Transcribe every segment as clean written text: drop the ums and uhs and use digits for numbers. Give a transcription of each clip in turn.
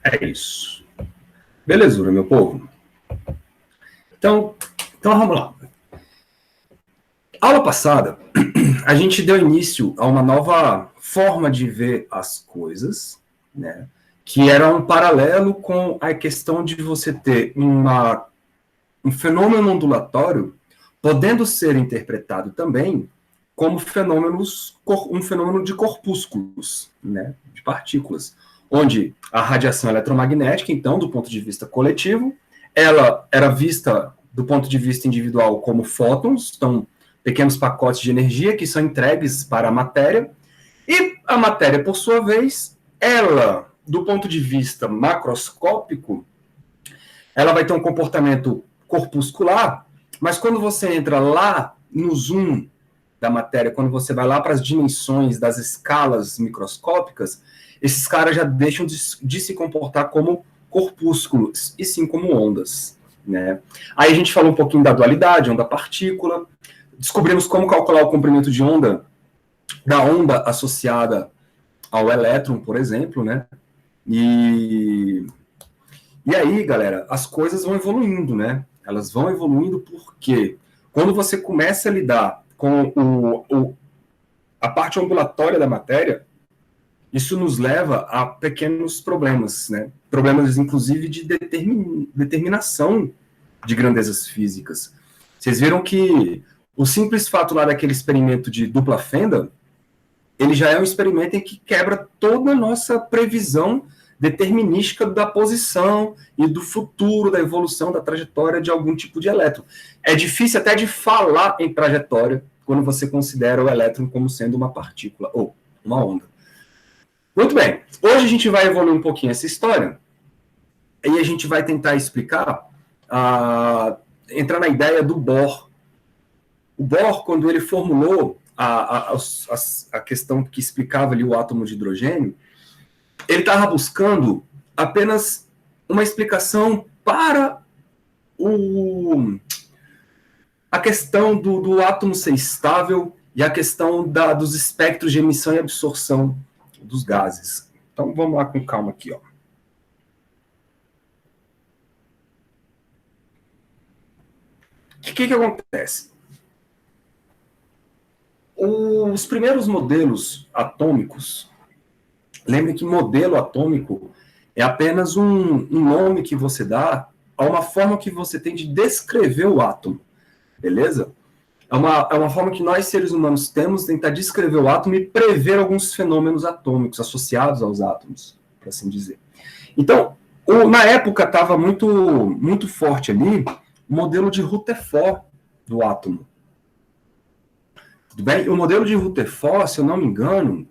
É isso. Belezura, meu povo. Então vamos lá. Aula passada, a gente deu início a uma nova forma de ver as coisas, né? Que era um paralelo com a questão de você ter um fenômeno ondulatório podendo ser interpretado também como um fenômeno de corpúsculos, né? De partículas, onde a radiação eletromagnética, então, do ponto de vista coletivo, ela era vista do ponto de vista individual como fótons, então pequenos pacotes de energia que são entregues para a matéria, e a matéria, por sua vez, ela, do ponto de vista macroscópico, ela vai ter um comportamento corpuscular, mas quando você entra lá no zoom da matéria, quando você vai lá para as dimensões das escalas microscópicas, esses caras já deixam de se comportar como corpúsculos, e sim como ondas, né? Aí a gente falou um pouquinho da dualidade, onda-partícula, descobrimos como calcular o comprimento de onda da onda associada ao elétron, por exemplo, né? E aí, galera, as coisas vão evoluindo, né? Elas vão evoluindo porque quando você começa a lidar com a parte ondulatória da matéria, isso nos leva a pequenos problemas, né? Problemas, inclusive, de determinação de grandezas físicas. Vocês viram que o simples fato lá daquele experimento de dupla fenda, ele já é um experimento em que quebra toda a nossa previsão determinística da posição e do futuro, da evolução, da trajetória de algum tipo de elétron. É difícil até de falar em trajetória quando você considera o elétron como sendo uma partícula, ou uma onda. Muito bem, hoje a gente vai evoluir um pouquinho essa história, e a gente vai tentar explicar, entrar na ideia do Bohr. O Bohr, quando ele formulou a questão que explicava ali o átomo de hidrogênio, ele estava buscando apenas uma explicação para a questão do átomo ser estável e a questão dos espectros de emissão e absorção dos gases. Então vamos lá com calma aqui, ó. O que acontece? Os primeiros modelos atômicos, lembre que modelo atômico é apenas um nome que você dá a uma forma que você tem de descrever o átomo, beleza? É uma forma que nós, seres humanos, temos de tentar descrever o átomo e prever alguns fenômenos atômicos associados aos átomos, por assim dizer. Então, na época estava muito forte ali o modelo de Rutherford do átomo. Tudo bem? O modelo de Rutherford, se eu não me engano,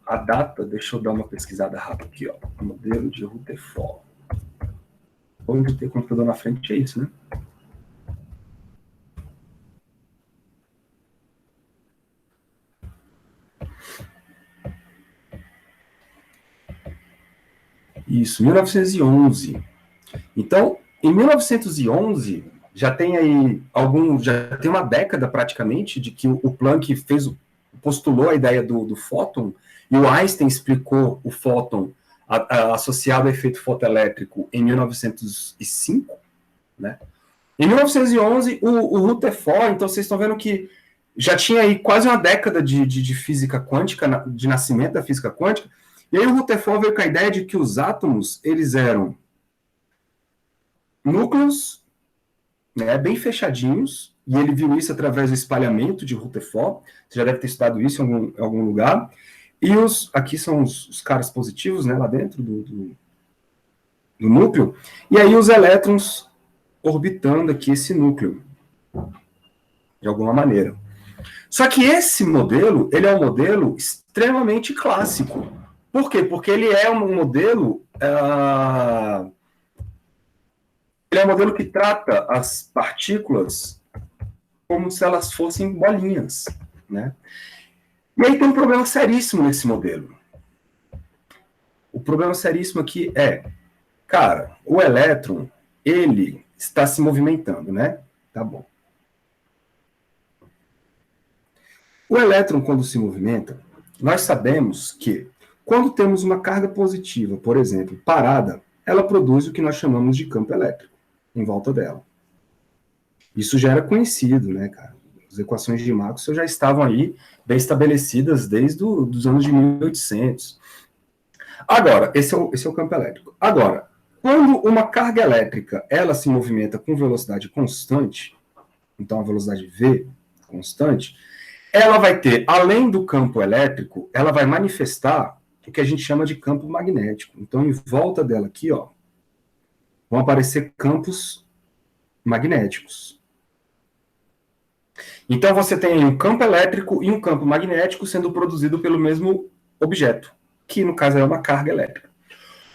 a data, deixa eu dar uma pesquisada rápida aqui, ó. O modelo de Rutherford. Onde ter computador na frente é isso, né? Isso, 1911. Então, em 1911, já tem aí já tem uma década praticamente de que o Planck postulou a ideia do fóton, e o Einstein explicou o fóton associado ao efeito fotoelétrico em 1905, né? Em 1911, o Rutherford, então vocês estão vendo que já tinha aí quase uma década de física quântica, de nascimento da física quântica, e aí o Rutherford veio com a ideia de que os átomos, eles eram núcleos, né, bem fechadinhos, e ele viu isso através do espalhamento de Rutherford, você já deve ter estudado isso em algum lugar, e aqui são os caras positivos, né, lá dentro do núcleo, e aí os elétrons orbitando aqui esse núcleo, de alguma maneira. Só que esse modelo, ele é um modelo extremamente clássico. Por quê? Porque ele é um modelo... ele é um modelo que trata as partículas como se elas fossem bolinhas, né? E aí tem um problema seríssimo nesse modelo. O problema seríssimo aqui cara, o elétron, ele está se movimentando, né? Tá bom. O elétron, quando se movimenta, nós sabemos que quando temos uma carga positiva, por exemplo, parada, ela produz o que nós chamamos de campo elétrico em volta dela. Isso já era conhecido, né, cara? As equações de Maxwell já estavam aí bem estabelecidas desde os anos de 1800. Agora, esse é o campo elétrico. Agora, quando uma carga elétrica ela se movimenta com velocidade constante, então a velocidade v constante, ela vai ter, além do campo elétrico, ela vai manifestar o que a gente chama de campo magnético. Então, em volta dela aqui, ó, vão aparecer campos magnéticos. Então, você tem um campo elétrico e um campo magnético sendo produzido pelo mesmo objeto, que no caso é uma carga elétrica.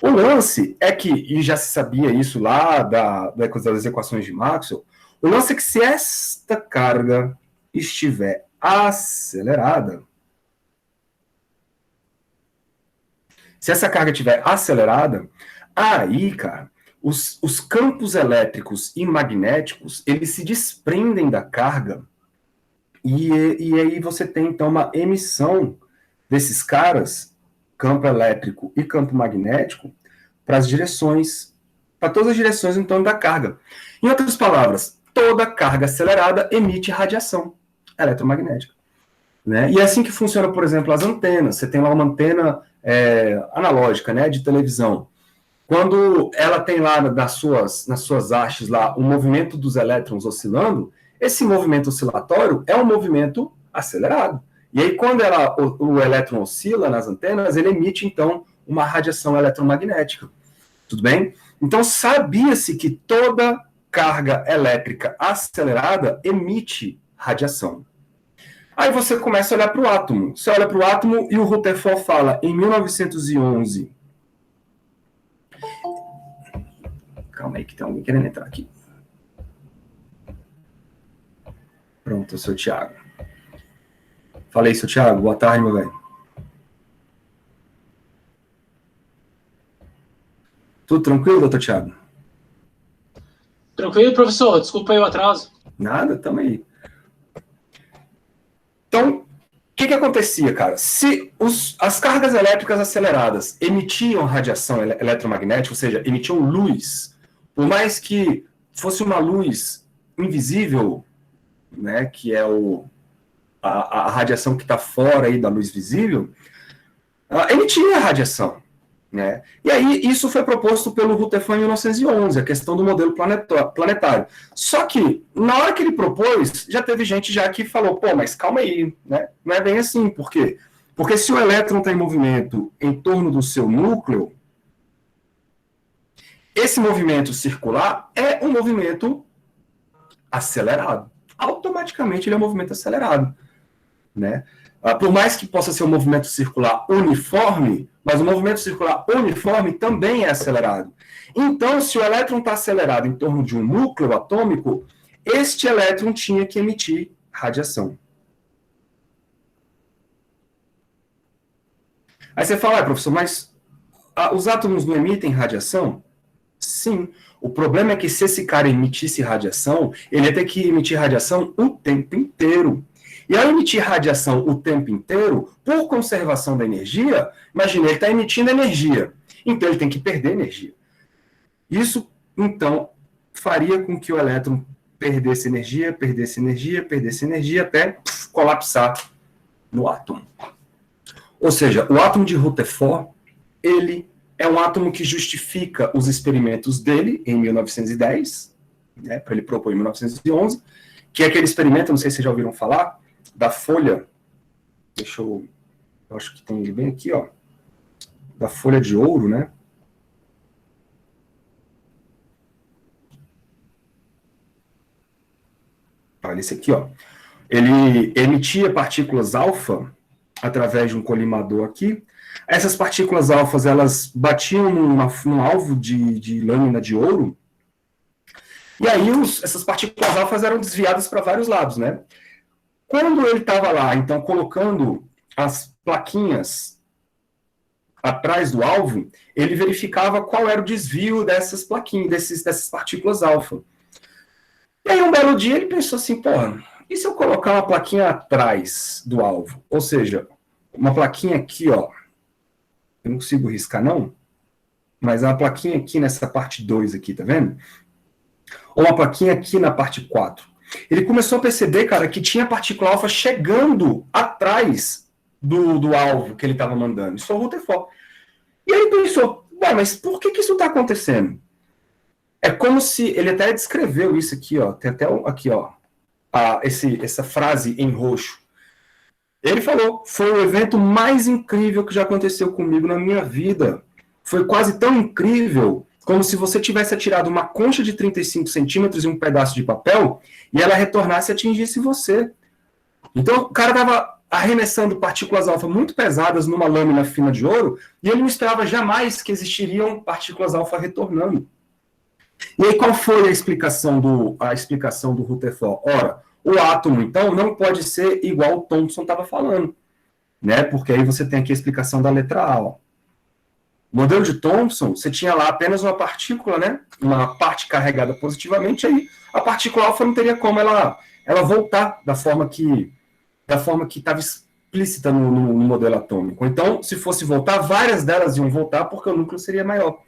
O lance é que, e já se sabia isso lá das equações de Maxwell, o lance é que se esta carga estiver acelerada, se essa carga estiver acelerada, aí, cara, os campos elétricos e magnéticos, eles se desprendem da carga e aí você tem, então, uma emissão desses caras, campo elétrico e campo magnético, para as direções, para todas as direções, então, da carga. Em outras palavras, toda carga acelerada emite radiação eletromagnética. Né? E é assim que funciona, por exemplo, as antenas. Você tem lá uma antena analógica, né, de televisão. Quando ela tem lá nas suas hastes lá o movimento dos elétrons oscilando, esse movimento oscilatório é um movimento acelerado. E aí, quando o elétron oscila nas antenas, ele emite, então, uma radiação eletromagnética. Tudo bem? Então, sabia-se que toda carga elétrica acelerada emite radiação. Aí você começa a olhar para o átomo. Você olha para o átomo e o Rutherford fala, em 1911... Calma aí que tem alguém querendo entrar aqui. Pronto, eu sou o Thiago. Falei, seu Thiago. Boa tarde, meu velho. Tudo tranquilo, doutor Thiago? Tranquilo, professor. Desculpa aí o atraso. Nada, tamo aí. Então, o que acontecia, cara? Se as cargas elétricas aceleradas emitiam radiação eletromagnética, ou seja, emitiam luz, por mais que fosse uma luz invisível, né, que é a radiação que está fora aí da luz visível, emitia radiação. Né? E aí isso foi proposto pelo Rutherford em 1911, a questão do modelo planetário. Só que, na hora que ele propôs, já teve gente já que falou, pô, mas calma aí, né? Não é bem assim, por quê? Porque se o elétron está em movimento em torno do seu núcleo, esse movimento circular é um movimento acelerado. Automaticamente ele é um movimento acelerado. Né? Por mais que possa ser um movimento circular uniforme, mas o movimento circular uniforme também é acelerado. Então, se o elétron está acelerado em torno de um núcleo atômico, este elétron tinha que emitir radiação. Aí você fala, professor, mas os átomos não emitem radiação? Sim. O problema é que se esse cara emitisse radiação, ele ia ter que emitir radiação o tempo inteiro. E ao emitir radiação o tempo inteiro, por conservação da energia, imagina, ele está emitindo energia, então ele tem que perder energia. Isso, então, faria com que o elétron perdesse energia, até colapsar no átomo. Ou seja, o átomo de Rutherford, ele é um átomo que justifica os experimentos dele em 1910, né, para ele propor em 1911, que é aquele experimento, não sei se vocês já ouviram falar, da folha, eu acho que tem ele bem aqui, ó, da folha de ouro, né? Olha esse aqui, ó. Ele emitia partículas alfa através de um colimador aqui. Essas partículas alfas, elas batiam num alvo de lâmina de ouro, e aí essas partículas alfas eram desviadas para vários lados, né? Quando ele estava lá, então, colocando as plaquinhas atrás do alvo, ele verificava qual era o desvio dessas plaquinhas, dessas partículas alfa. E aí, um belo dia, ele pensou assim, porra, E se eu colocar uma plaquinha atrás do alvo? Ou seja, uma plaquinha aqui, ó. Eu não consigo riscar, não. Mas uma plaquinha aqui nessa parte 2 aqui, tá vendo? Ou uma plaquinha aqui na parte 4. Ele começou a perceber, cara, que tinha partícula alfa chegando atrás do alvo que ele estava mandando. Isso é o Rutherford. E aí ele pensou, mas por que isso está acontecendo? É como se, ele até descreveu isso aqui, ó, tem até aqui, ó, essa frase em roxo. Ele falou, foi o evento mais incrível que já aconteceu comigo na minha vida. Foi quase tão incrível como se você tivesse atirado uma concha de 35 centímetros e um pedaço de papel e ela retornasse e atingisse você. Então, o cara estava arremessando partículas alfa muito pesadas numa lâmina fina de ouro e ele não esperava jamais que existiriam partículas alfa retornando. E aí, qual foi a explicação do Rutherford? Ora, o átomo, então, não pode ser igual o Thomson estava falando, né? Porque aí você tem aqui a explicação da letra A, ó. O modelo de Thomson, você tinha lá apenas uma partícula, né? Uma parte carregada positivamente, aí a partícula alfa não teria como ela voltar da forma que estava explícita no modelo atômico. Então, se fosse voltar, várias delas iam voltar porque o núcleo seria maior.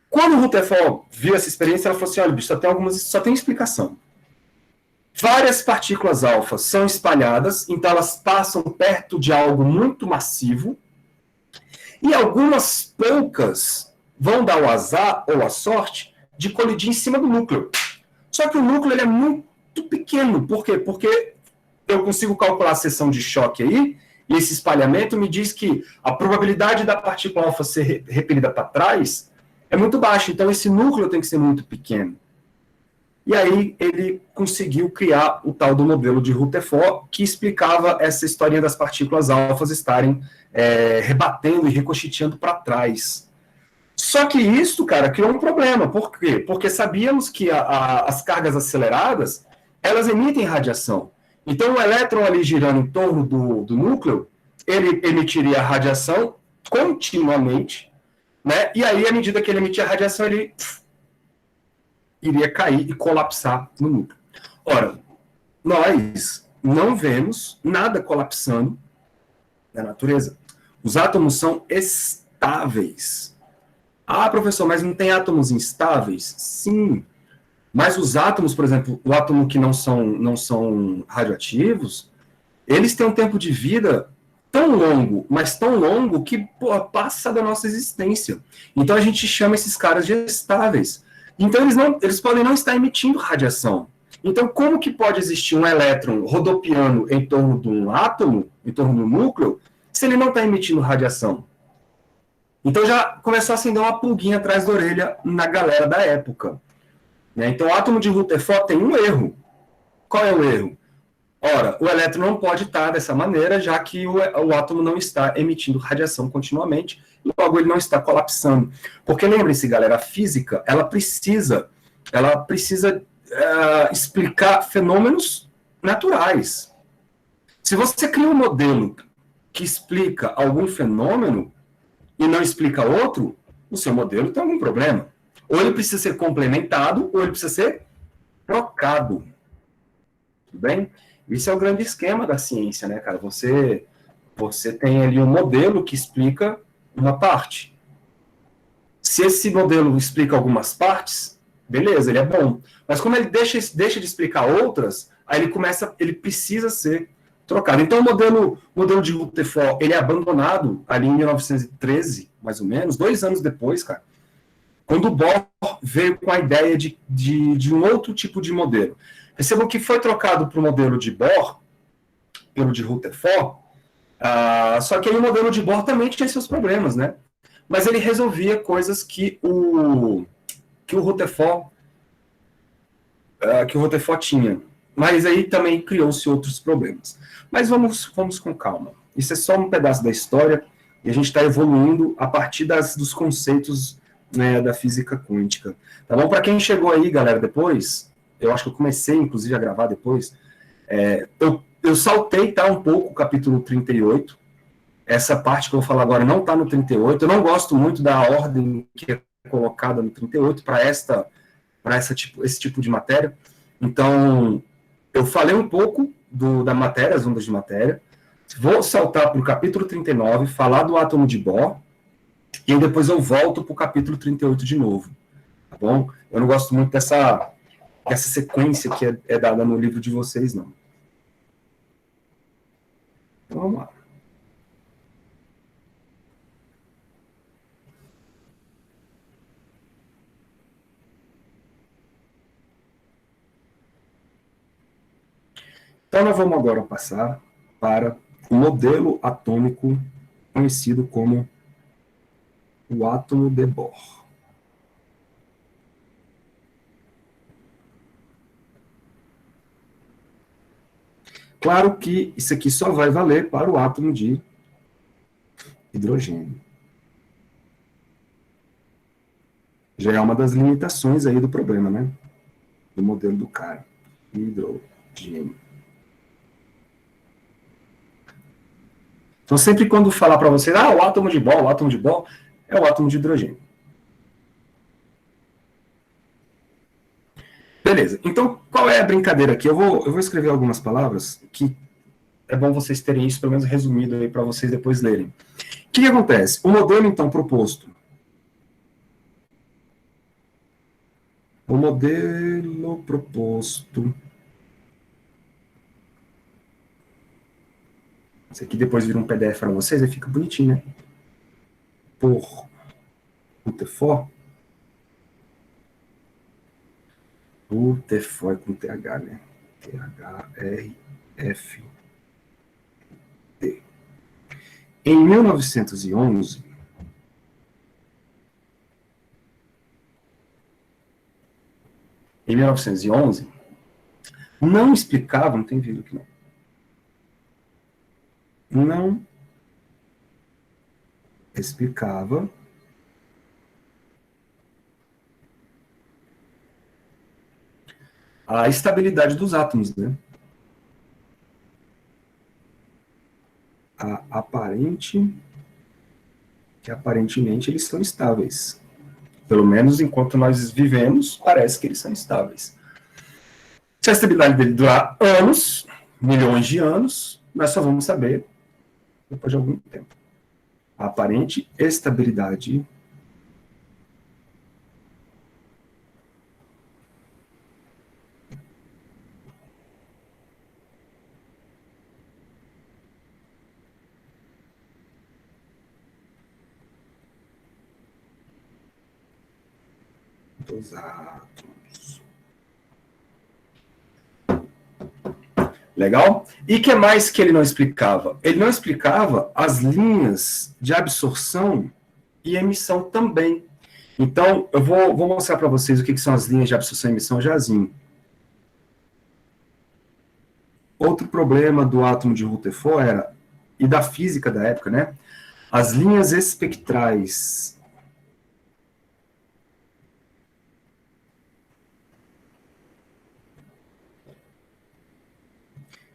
Quando o Rutherford viu essa experiência, ela falou assim, olha, bicho, só tem explicação. Várias partículas alfa são espalhadas, então elas passam perto de algo muito massivo, e algumas poucas vão dar o azar ou a sorte de colidir em cima do núcleo. Só que o núcleo ele é muito pequeno. Por quê? Porque eu consigo calcular a seção de choque aí, e esse espalhamento me diz que a probabilidade da partícula alfa ser repelida para trás é muito baixa. Então esse núcleo tem que ser muito pequeno. E aí ele conseguiu criar o tal do modelo de Rutherford, que explicava essa historinha das partículas alfas estarem rebatendo e ricocheteando para trás. Só que isso, cara, criou um problema. Por quê? Porque sabíamos que as cargas aceleradas, elas emitem radiação. Então o elétron ali girando em torno do núcleo, ele emitiria radiação continuamente, né? E aí, à medida que ele emitia radiação, ele iria cair e colapsar no núcleo. Ora, nós não vemos nada colapsando na natureza. Os átomos são estáveis. Ah, professor, mas não tem átomos instáveis? Sim. Mas os átomos, por exemplo, o átomo que não são radioativos, eles têm um tempo de vida tão longo, mas tão longo que passa da nossa existência. Então a gente chama esses caras de estáveis. Então eles podem não estar emitindo radiação. Então como que pode existir um elétron rodopiando em torno de um átomo, em torno do núcleo, se ele não está emitindo radiação? Então já começou a acender uma pulguinha atrás da orelha na galera da época. Então o átomo de Rutherford tem um erro. Qual é o erro? Ora, o elétron não pode estar dessa maneira, já que o átomo não está emitindo radiação continuamente, e logo ele não está colapsando. Porque lembrem-se, galera, a física, ela precisa explicar fenômenos naturais. Se você cria um modelo que explica algum fenômeno e não explica outro, o seu modelo tem algum problema. Ou ele precisa ser complementado, ou ele precisa ser trocado. Tudo bem? Isso é o grande esquema da ciência, né, cara? Você tem ali um modelo que explica uma parte. Se esse modelo explica algumas partes, beleza, ele é bom. Mas como ele deixa de explicar outras, aí ele precisa ser trocado. Então o modelo de Rutherford, ele é abandonado ali em 1913, mais ou menos, 2 anos depois, cara, quando o Bohr veio com a ideia de um outro tipo de modelo. Percebam que foi trocado para o modelo de Bohr, pelo de Rutherford, só que aí o modelo de Bohr também tinha seus problemas, né? Mas ele resolvia coisas que o Rutherford tinha. Mas aí também criou-se outros problemas. Mas vamos com calma. Isso é só um pedaço da história e a gente está evoluindo a partir dos conceitos, né, da física quântica. Tá bom? Para quem chegou aí, galera, depois, eu acho que eu comecei, inclusive, a gravar depois, eu saltei, tá, um pouco o capítulo 38. Essa parte que eu vou falar agora não está no 38. Eu não gosto muito da ordem que é colocada no 38 para esse tipo de matéria. Então, eu falei um pouco da matéria, as ondas de matéria. Vou saltar para o capítulo 39, falar do átomo de Bohr, e depois eu volto para o capítulo 38 de novo. Tá bom? Eu não gosto muito dessa sequência que é dada no livro de vocês, não. Então, vamos lá. Então, nós vamos agora passar para o modelo atômico conhecido como o átomo de Bohr. Claro que isso aqui só vai valer para o átomo de hidrogênio. Já é uma das limitações aí do problema, né? Do modelo do cara. Hidrogênio. Então, sempre quando falar para vocês, o átomo de Bohr é o átomo de hidrogênio. Beleza. Então, qual é a brincadeira aqui? Eu vou escrever algumas palavras que é bom vocês terem isso, pelo menos resumido aí, para vocês depois lerem. O que acontece? O modelo, então, proposto. O modelo proposto. Isso aqui depois vira um PDF para vocês, aí fica bonitinho, né? Por Rutherford. Rutherford com TH, né? T-H-R-F-D. Em 1911, não explicava, não tem vídeo aqui não explicava a estabilidade dos átomos, né? Aparentemente eles são estáveis. Pelo menos enquanto nós vivemos, parece que eles são estáveis. Se a estabilidade dele durar anos, milhões de anos, nós só vamos saber depois de algum tempo. A aparente estabilidade dos átomos. Legal? E o que mais que ele não explicava? Ele não explicava as linhas de absorção e emissão também. Então, eu vou mostrar para vocês o que são as linhas de absorção e emissão jazinho. Outro problema do átomo de Rutherford era, e da física da época, né? As linhas espectrais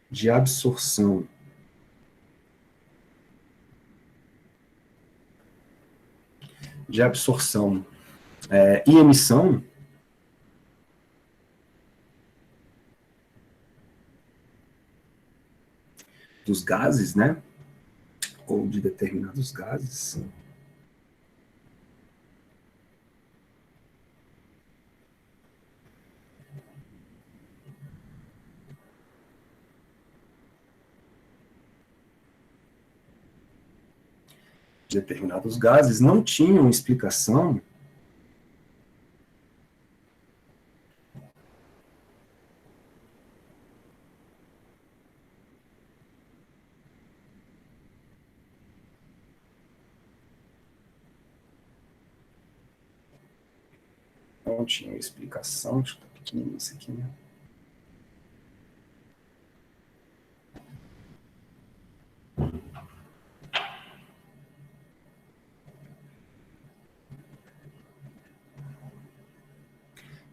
de absorção e emissão dos gases, né? Ou de determinados gases. Determinados gases não tinham explicação deixa eu estar pequenininho isso aqui, né?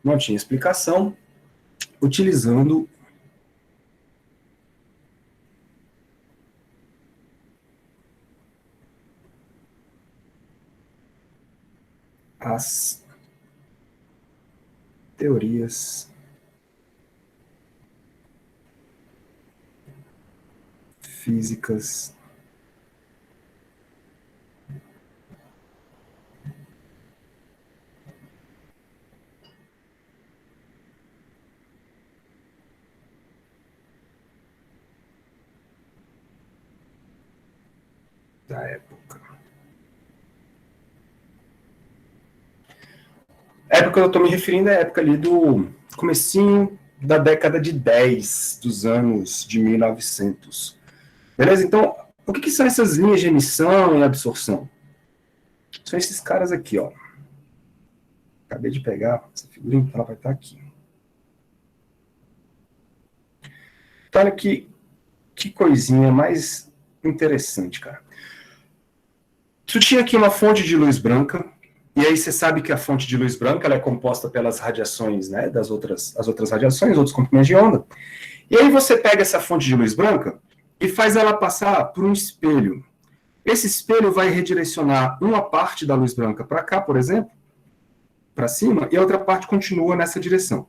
Não tinha explicação, utilizando as teorias físicas da época. A época que eu estou me referindo é a época ali do comecinho da década de 10, dos anos de 1900. Beleza? Então, o que são essas linhas de emissão e absorção? São esses caras aqui, ó. Acabei de pegar essa figurinha, ela vai estar aqui. Então, olha que coisinha mais interessante, cara. Tu tinha aqui uma fonte de luz branca, e aí você sabe que a fonte de luz branca ela é composta pelas radiações, né, as outras radiações, outros comprimentos de onda. E aí você pega essa fonte de luz branca e faz ela passar por um espelho. Esse espelho vai redirecionar uma parte da luz branca para cá, por exemplo, para cima, e a outra parte continua nessa direção.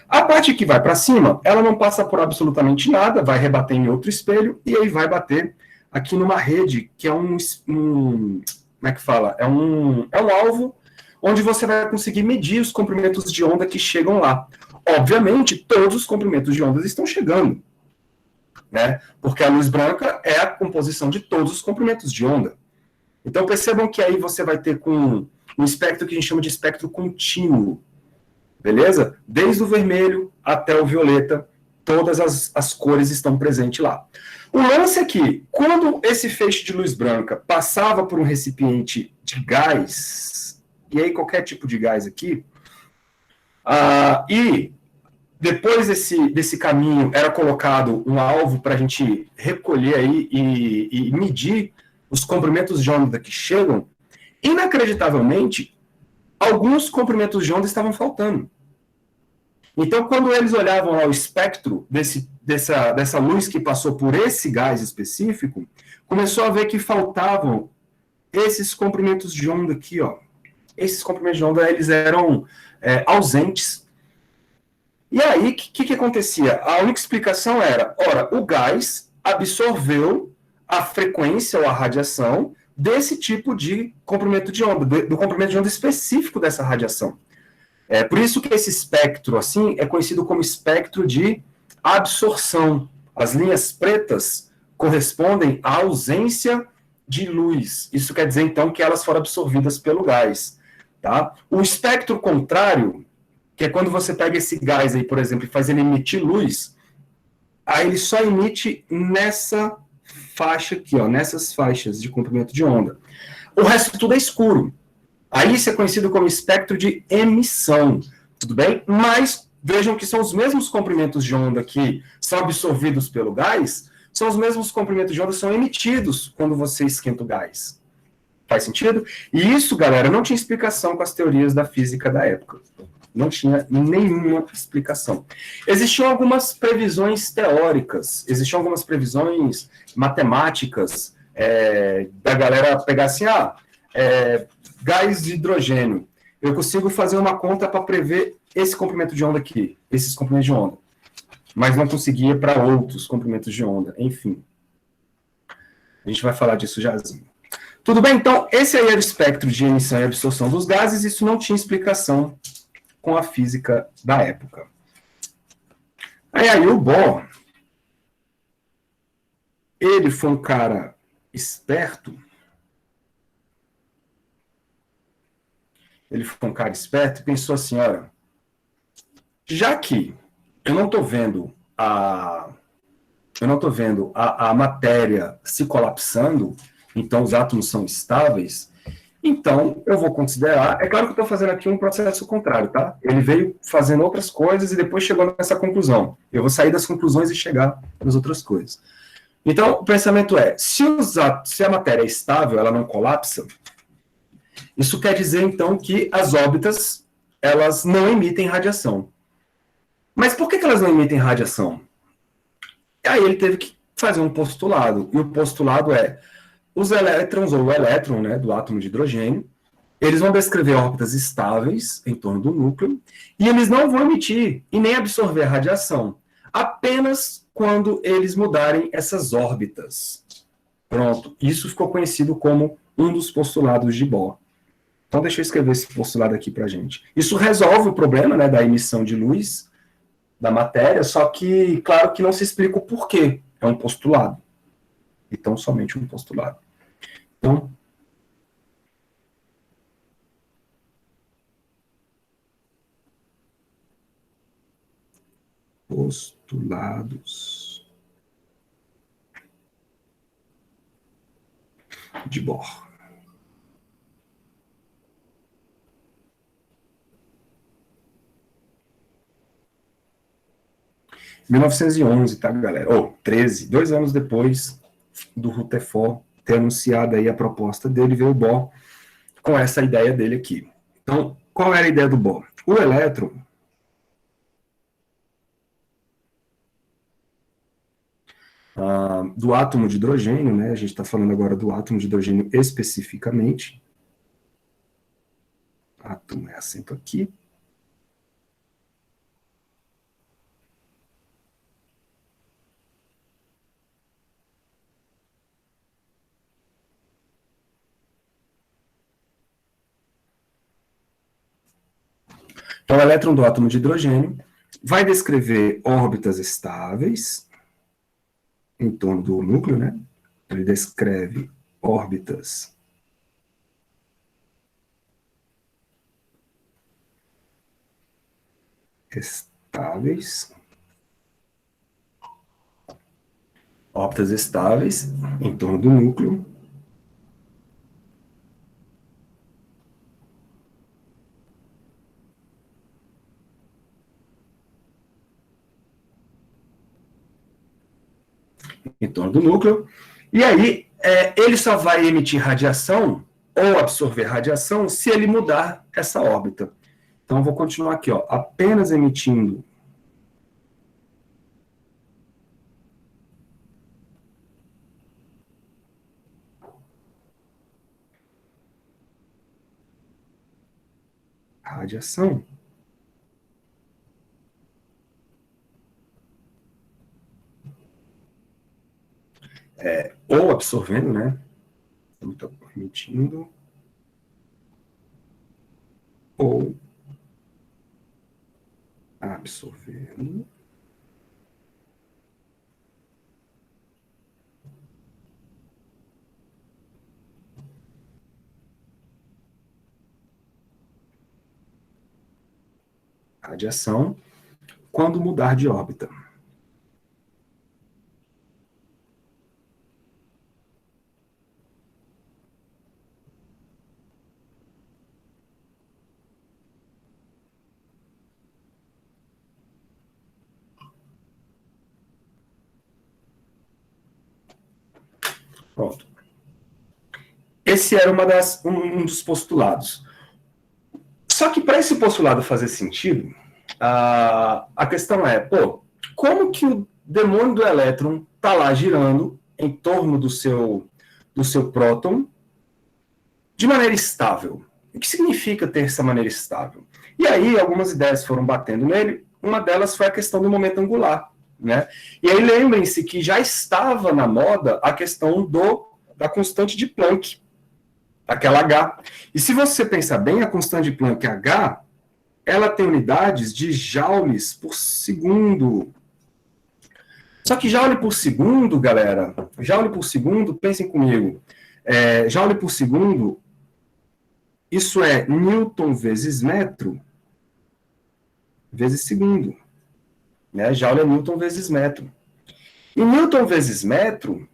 A parte que vai para cima, ela não passa por absolutamente nada, vai rebater em outro espelho, e aí vai bater aqui numa rede, que é como é que fala? É um alvo onde você vai conseguir medir os comprimentos de onda que chegam lá. Obviamente, todos os comprimentos de ondas estão chegando, né? Porque a luz branca é a composição de todos os comprimentos de onda. Então, percebam que aí você vai ter com um espectro que a gente chama de espectro contínuo, beleza? Desde o vermelho até o violeta, todas as cores estão presentes lá. O lance é que, quando esse feixe de luz branca passava por um recipiente de gás, e aí qualquer tipo de gás aqui, e depois desse caminho era colocado um alvo para a gente recolher aí e medir os comprimentos de onda que chegam, inacreditavelmente, alguns comprimentos de onda estavam faltando. Então, quando eles olhavam lá o espectro dessa luz que passou por esse gás específico, começou a ver que faltavam esses comprimentos de onda aqui, ó. Esses comprimentos de onda, eles eram ausentes. E aí, o que acontecia? A única explicação era, ora, o gás absorveu a frequência ou a radiação desse tipo de comprimento de onda, do comprimento de onda específico dessa radiação. É por isso que esse espectro, assim, é conhecido como espectro de absorção. As linhas pretas correspondem à ausência de luz. Isso quer dizer, então, que elas foram absorvidas pelo gás. Tá? O espectro contrário, que é quando você pega esse gás aí, por exemplo, e faz ele emitir luz, aí ele só emite nessa faixa aqui, ó, nessas faixas de comprimento de onda. O resto tudo é escuro. Aí isso é conhecido como espectro de emissão, tudo bem? Mas vejam que são os mesmos comprimentos de onda que são absorvidos pelo gás, são os mesmos comprimentos de onda que são emitidos quando você esquenta o gás. Faz sentido? E isso, galera, não tinha explicação com as teorias da física da época. Não tinha nenhuma explicação. Existiam algumas previsões teóricas, existiam algumas previsões matemáticas, da galera pegar assim, gás de hidrogênio. Eu consigo fazer uma conta para prever esse comprimento de onda aqui, esses comprimentos de onda. Mas não conseguia para outros comprimentos de onda. Enfim. A gente vai falar disso jazinho. Tudo bem? Então, esse aí era o espectro de emissão e absorção dos gases. Isso não tinha explicação com a física da época. Aí o Bohr, ele foi um cara esperto. Ele foi um cara esperto e pensou assim, olha, já que eu não estou vendo a matéria se colapsando, então os átomos são estáveis, então eu vou considerar, é claro que eu estou fazendo aqui um processo contrário, tá? Ele veio fazendo outras coisas e depois chegou nessa conclusão. Eu vou sair das conclusões e chegar nas outras coisas. Então, o pensamento é, se a matéria é estável, ela não colapsa, isso quer dizer, então, que as órbitas, elas não emitem radiação. Mas por que elas não emitem radiação? Aí ele teve que fazer um postulado, e o postulado é, os elétrons, ou o elétron, né, do átomo de hidrogênio, eles vão descrever órbitas estáveis em torno do núcleo, e eles não vão emitir e nem absorver a radiação, apenas quando eles mudarem essas órbitas. Pronto, isso ficou conhecido como um dos postulados de Bohr. Então, deixa eu escrever esse postulado aqui para a gente. Isso resolve o problema, né, da emissão de luz da matéria, só que, claro que não se explica o porquê. É um postulado. Então, somente um postulado. Então, postulados de Bohr. 1911, tá, galera? Ou 13, 2 anos depois do Rutherford ter anunciado aí a proposta dele, veio o Bohr com essa ideia dele aqui. Então, qual era a ideia do Bohr? O elétron do átomo de hidrogênio, né? A gente está falando agora do átomo de hidrogênio especificamente. Átomo é acento aqui. Então, o elétron do átomo de hidrogênio vai descrever órbitas estáveis em torno do núcleo, né? Ele descreve órbitas estáveis, órbitas estáveis em torno do núcleo. Em torno do núcleo. E aí, ele só vai emitir radiação ou absorver radiação se ele mudar essa órbita. Então, eu vou continuar aqui, ó, apenas emitindo radiação. Ou absorvendo, né? Então, emitindo ou absorvendo. Radiação quando mudar de órbita. Pronto. Esse era um dos postulados. Só que para esse postulado fazer sentido, a questão é, pô, como que o demônio do elétron está lá girando em torno do seu próton de maneira estável? O que significa ter essa maneira estável? E aí algumas ideias foram batendo nele, uma delas foi a questão do momento angular, né? E aí lembrem-se que já estava na moda a questão da constante de Planck, aquela H. E se você pensar bem, a constante de Planck H, ela tem unidades de joules por segundo. Só que joule por segundo, galera, joule por segundo, pensem comigo, joule por segundo, isso é Newton vezes metro, vezes segundo. Né? Joule é Newton vezes metro. E Newton vezes metro,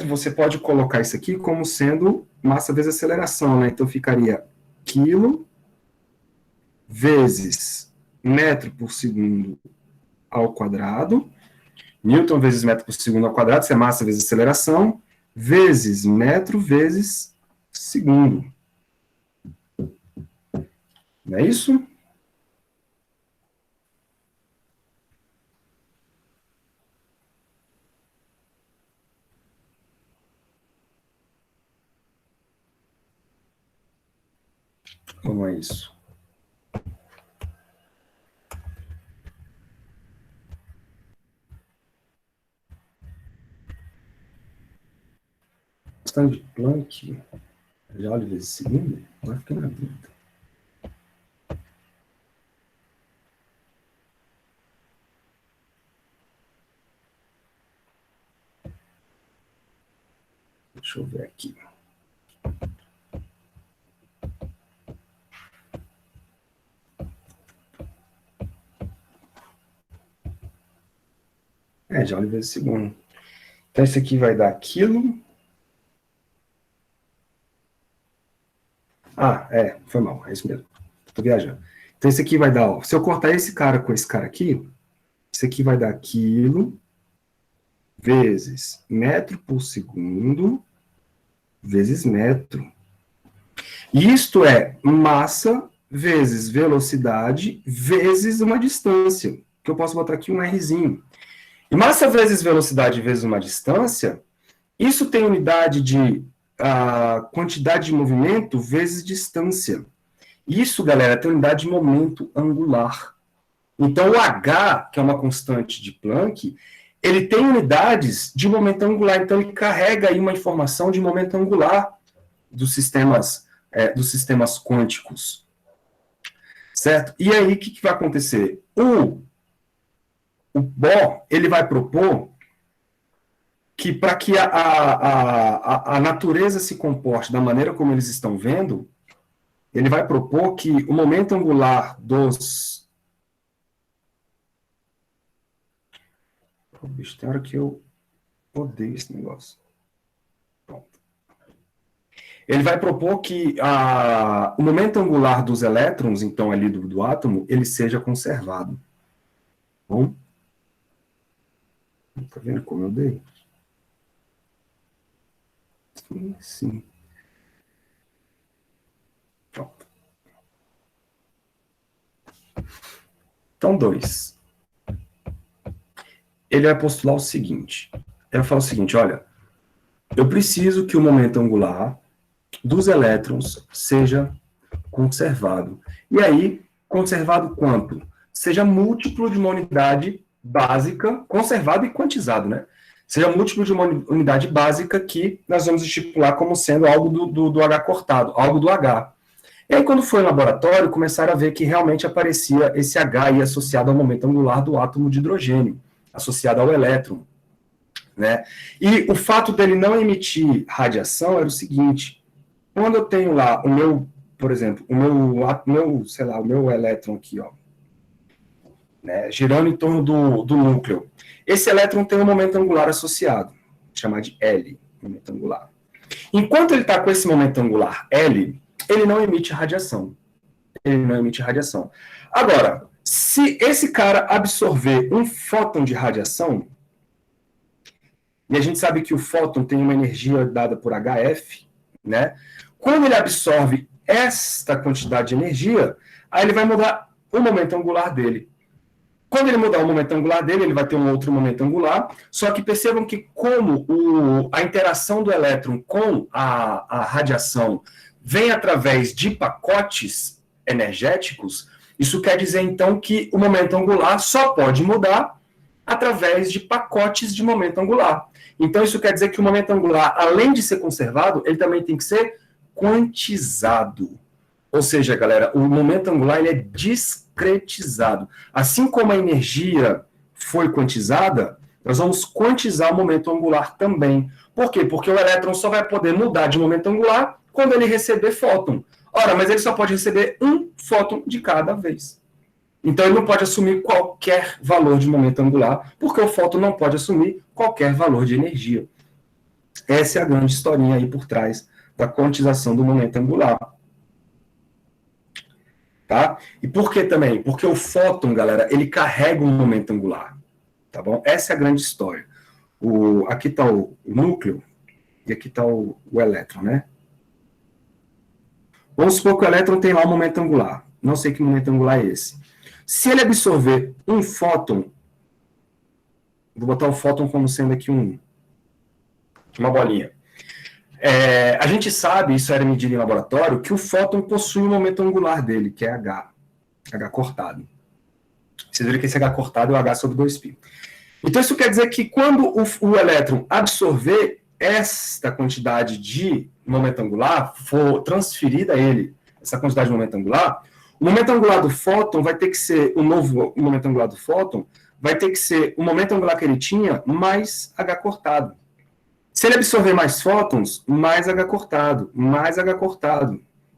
você pode colocar isso aqui como sendo massa vezes aceleração, né? Então ficaria quilo vezes metro por segundo ao quadrado. Newton vezes metro por segundo ao quadrado, isso é massa vezes aceleração, vezes metro vezes segundo. Não é isso? Como é isso? Constante de Planck, Joule vezes segundo? Agora fiquei na dúvida. Deixa eu ver aqui. Joule vezes segundo. Então, esse aqui vai dar aquilo. Foi mal, é isso mesmo. Tô viajando. Então, esse aqui vai dar, ó, se eu cortar esse cara com esse cara aqui, isso aqui vai dar aquilo vezes metro por segundo vezes metro. Isto é massa vezes velocidade vezes uma distância, que eu posso botar aqui um Rzinho. E massa vezes velocidade vezes uma distância, isso tem unidade de quantidade de movimento vezes distância. Isso, galera, tem unidade de momento angular. Então, o H, que é uma constante de Planck, ele tem unidades de momento angular. Então, ele carrega aí uma informação de momento angular dos sistemas quânticos. Certo? E aí, o que vai acontecer? O Bohr, ele vai propor que para que a natureza se comporte da maneira como eles estão vendo, ele vai propor que o momento angular dos... Bicho, tem hora que eu odeio esse negócio. Pronto. Ele vai propor que o momento angular dos elétrons, então, ali do átomo, ele seja conservado. Bom? Tá vendo como eu odeio? Sim. Pronto. Então, 2. Ele vai postular o seguinte. Ele vai falar o seguinte, olha, eu preciso que o momento angular dos elétrons seja conservado. E aí, conservado quanto? Seja múltiplo de uma unidade básica, conservado e quantizado, né? Seja múltiplo de uma unidade básica que nós vamos estipular como sendo algo do H cortado, algo do H. E aí, quando foi no laboratório, começaram a ver que realmente aparecia esse H aí associado ao momento angular do átomo de hidrogênio, associado ao elétron, né? E o fato dele não emitir radiação era o seguinte, quando eu tenho lá o meu, por exemplo, o meu elétron aqui, ó, né, girando em torno do núcleo. Esse elétron tem um momento angular associado, chamado de L, momento angular. Enquanto ele está com esse momento angular L, ele não emite radiação. Ele não emite radiação. Agora, se esse cara absorver um fóton de radiação, e a gente sabe que o fóton tem uma energia dada por HF, né? Quando ele absorve esta quantidade de energia, aí ele vai mudar o momento angular dele. Quando ele mudar o momento angular dele, ele vai ter um outro momento angular, só que percebam que como a interação do elétron com a radiação vem através de pacotes energéticos, isso quer dizer, então, que o momento angular só pode mudar através de pacotes de momento angular. Então, isso quer dizer que o momento angular, além de ser conservado, ele também tem que ser quantizado. Ou seja, galera, o momento angular ele é discretizado. Assim como a energia foi quantizada, nós vamos quantizar o momento angular também. Por quê? Porque o elétron só vai poder mudar de momento angular quando ele receber fóton. Ora, mas ele só pode receber um fóton de cada vez. Então, ele não pode assumir qualquer valor de momento angular, porque o fóton não pode assumir qualquer valor de energia. Essa é a grande historinha aí por trás da quantização do momento angular. Tá? E por que também? Porque o fóton, galera, ele carrega um momento angular. Tá bom? Essa é a grande história. Aqui está o núcleo e aqui está o elétron, né? Vamos supor que o elétron tem lá um momento angular. Não sei que momento angular é esse. Se ele absorver um fóton, vou botar o fóton como sendo aqui uma bolinha. A gente sabe, isso era medido em laboratório, que o fóton possui um momento angular dele, que é H cortado. Vocês viram que esse H cortado é o H sobre 2π. Então, isso quer dizer que quando o elétron absorver esta quantidade de momento angular for transferida a ele, essa quantidade de momento angular, o momento angular do fóton vai ter que ser, o novo momento angular do fóton, vai ter que ser o momento angular que ele tinha mais H cortado. Se ele absorver mais fótons, mais H cortado,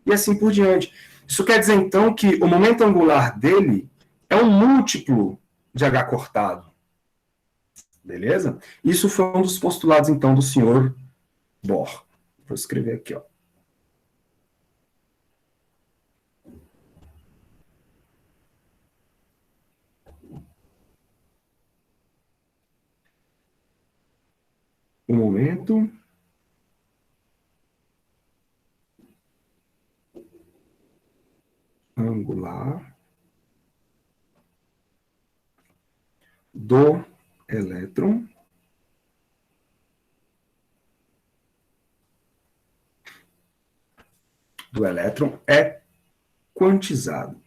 e assim por diante. Isso quer dizer, então, que o momento angular dele é um múltiplo de H cortado. Beleza? Isso foi um dos postulados, então, do senhor Bohr. Vou escrever aqui, ó. Um momento. Angular do elétron é quantizado.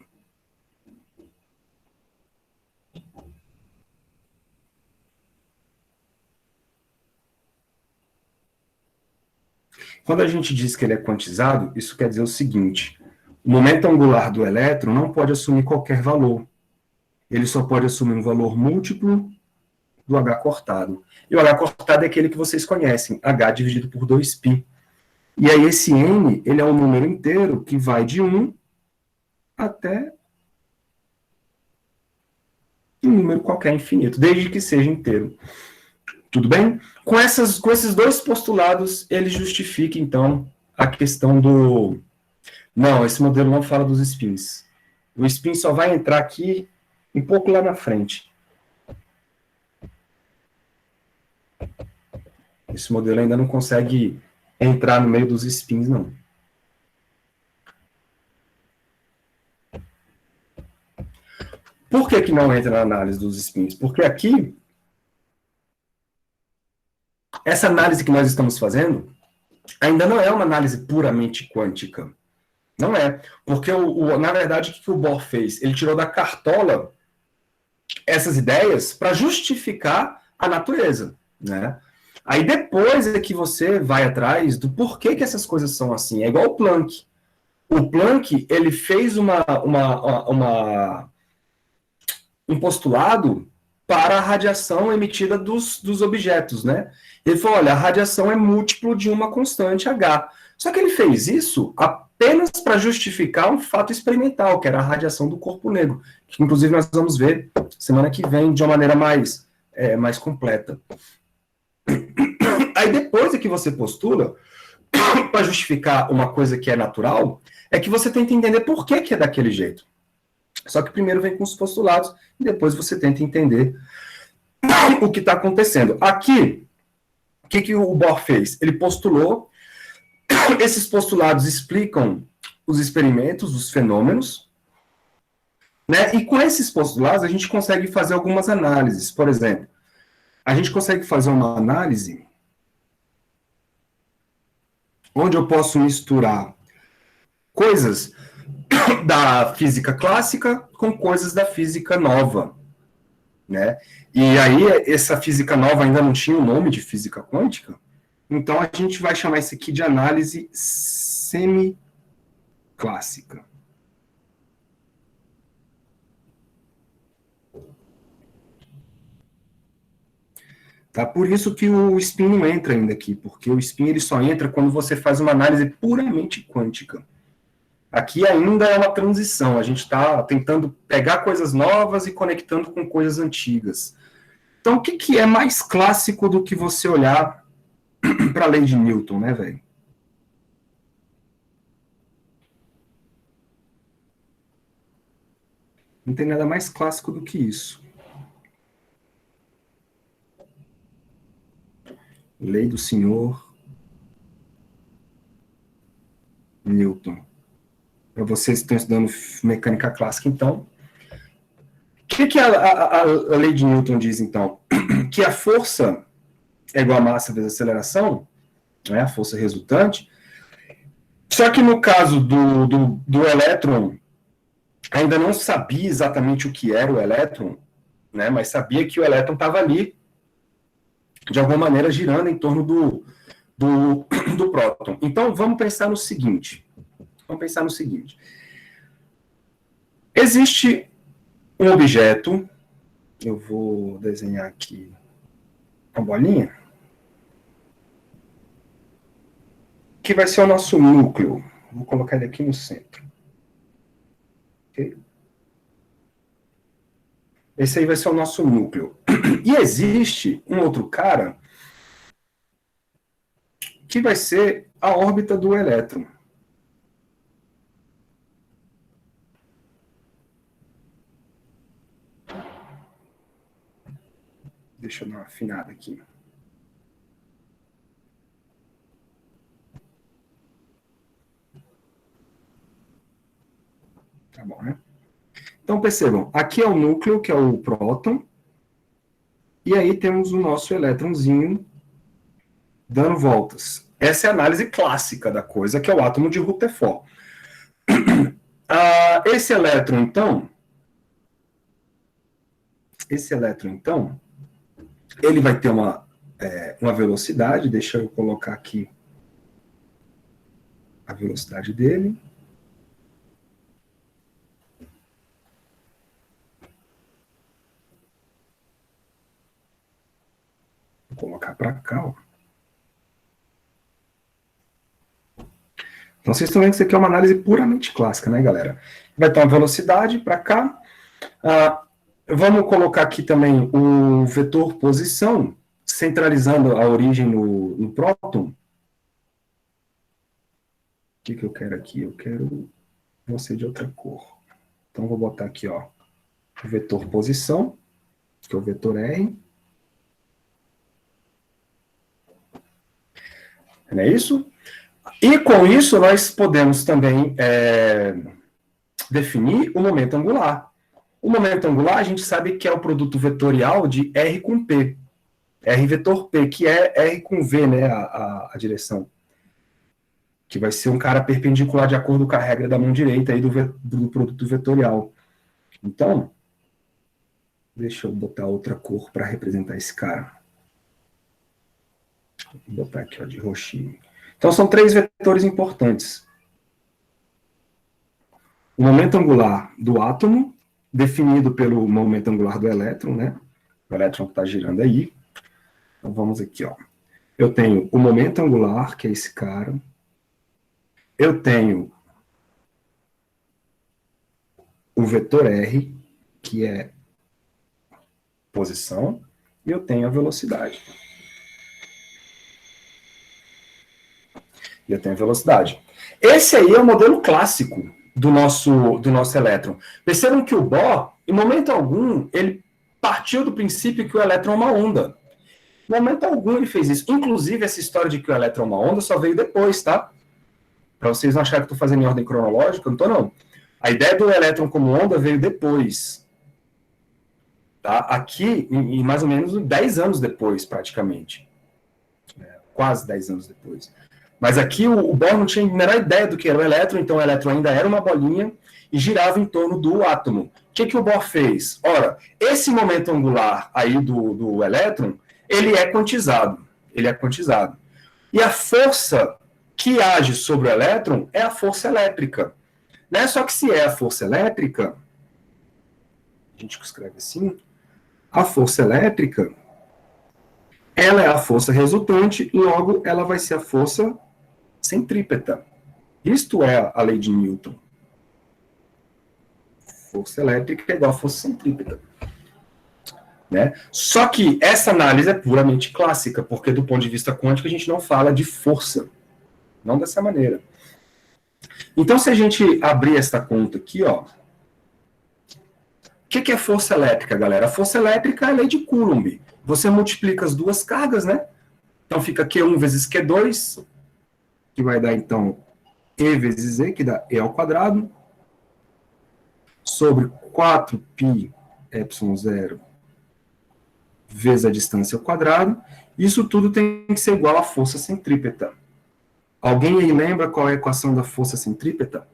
Quando a gente diz que ele é quantizado, isso quer dizer o seguinte: o momento angular do elétron não pode assumir qualquer valor. Ele só pode assumir um valor múltiplo do H cortado. E o H cortado é aquele que vocês conhecem, H dividido por 2π. E aí esse N, ele é um número inteiro que vai de 1 até um número qualquer infinito, desde que seja inteiro. Tudo bem? Com esses dois postulados, ele justifica, então, a questão do... Não, esse modelo não fala dos spins. O spin só vai entrar aqui um pouco lá na frente. Esse modelo ainda não consegue entrar no meio dos spins, não. Por que não entra na análise dos spins? Porque aqui, essa análise que nós estamos fazendo ainda não é uma análise puramente quântica. Não é. Porque, na verdade, o que o Bohr fez? Ele tirou da cartola essas ideias para justificar a natureza, né? Aí depois é que você vai atrás do porquê que essas coisas são assim. É igual o Planck. O Planck, ele fez um postulado para a radiação emitida dos objetos, né? Ele falou, olha, a radiação é múltiplo de uma constante H. Só que ele fez isso apenas para justificar um fato experimental, que era a radiação do corpo negro, que inclusive nós vamos ver semana que vem de uma maneira mais completa. Aí depois é que você postula, para justificar uma coisa que é natural, é que você tenta entender por que é daquele jeito. Só que primeiro vem com os postulados, e depois você tenta entender o que está acontecendo. Aqui, o que o Bohr fez? Ele postulou, esses postulados explicam os experimentos, os fenômenos, né? E com esses postulados a gente consegue fazer algumas análises. Por exemplo, a gente consegue fazer uma análise onde eu posso misturar coisas da física clássica com coisas da física nova, né? E aí, essa física nova ainda não tinha o nome de física quântica, então a gente vai chamar isso aqui de análise semiclássica. Tá? Por isso que o spin não entra ainda aqui, porque o spin ele só entra quando você faz uma análise puramente quântica. Aqui ainda é uma transição, a gente está tentando pegar coisas novas e conectando com coisas antigas. Então, o que é mais clássico do que você olhar para a lei de Newton, né, velho? Não tem nada mais clássico do que isso. Lei do senhor Newton. Para vocês que estão estudando mecânica clássica, então. O que a lei de Newton diz, então? Que a força é igual a massa vezes a aceleração, né, a força resultante. Só que no caso do elétron, ainda não sabia exatamente o que era o elétron, né, mas sabia que o elétron estava ali, de alguma maneira, girando em torno do próton. Então, vamos pensar no seguinte. Existe um objeto, eu vou desenhar aqui uma bolinha, que vai ser o nosso núcleo. Vou colocar ele aqui no centro. Okay? Esse aí vai ser o nosso núcleo. E existe um outro cara que vai ser a órbita do elétron. Deixa eu dar uma afinada aqui. Tá bom, né? Então, percebam, aqui é o núcleo, que é o próton, e aí temos o nosso elétronzinho dando voltas. Essa é a análise clássica da coisa, que é o átomo de Rutherford. Esse elétron, então, ele vai ter uma velocidade, deixa eu colocar aqui a velocidade dele. Vou colocar para cá, ó. Então, vocês estão vendo que isso aqui é uma análise puramente clássica, né, galera? Vai ter uma velocidade para cá. Vamos colocar aqui também o vetor posição, centralizando a origem no próton. O que eu quero aqui? Eu quero você de outra cor. Então, vou botar aqui, ó, o vetor posição, que é o vetor R. Não é isso? E com isso, nós podemos também definir o momento angular. O momento angular, a gente sabe que é o produto vetorial de R com P. R vetor P, que é R com V, né, a direção. Que vai ser um cara perpendicular de acordo com a regra da mão direita aí do produto vetorial. Então, deixa eu botar outra cor para representar esse cara. Vou botar aqui, ó, de roxinho. Então, são três vetores importantes. O momento angular do átomo, definido pelo momento angular do elétron, né? O elétron que está girando aí. Então, vamos aqui, ó. Eu tenho o momento angular, que é esse cara. Eu tenho o vetor R, que é posição, e eu tenho a velocidade. Esse aí é o modelo clássico do nosso elétron. Percebam que o Bohr, em momento algum, ele partiu do princípio que o elétron é uma onda. Em momento algum ele fez isso. Inclusive, essa história de que o elétron é uma onda só veio depois, tá? Para vocês não acharem que eu estou fazendo em ordem cronológica, não estou, não. A ideia do elétron como onda veio depois. Tá? Aqui, em mais ou menos 10 anos depois, praticamente. Quase 10 anos depois. Mas aqui o Bohr não tinha a menor ideia do que era o elétron, então o elétron ainda era uma bolinha e girava em torno do átomo. O que o Bohr fez? Ora, esse momento angular aí do elétron, ele é quantizado. E a força que age sobre o elétron é a força elétrica. Né? Só que se é a força elétrica, a gente escreve assim, a força elétrica, ela é a força resultante, logo ela vai ser a força centrípeta. Isto é a lei de Newton. Força elétrica é igual a força centrípeta. Né? Só que essa análise é puramente clássica, porque do ponto de vista quântico a gente não fala de força. Não dessa maneira. Então, se a gente abrir esta conta aqui, ó, o que é força elétrica, galera? A força elétrica é a lei de Coulomb. Você multiplica as duas cargas, né? Então fica Q1 vezes Q2, que vai dar, então, E vezes E, que dá E ao quadrado, sobre 4π ε0 vezes a distância ao quadrado. Isso tudo tem que ser igual à força centrípeta. Alguém aí lembra qual é a equação da força centrípeta?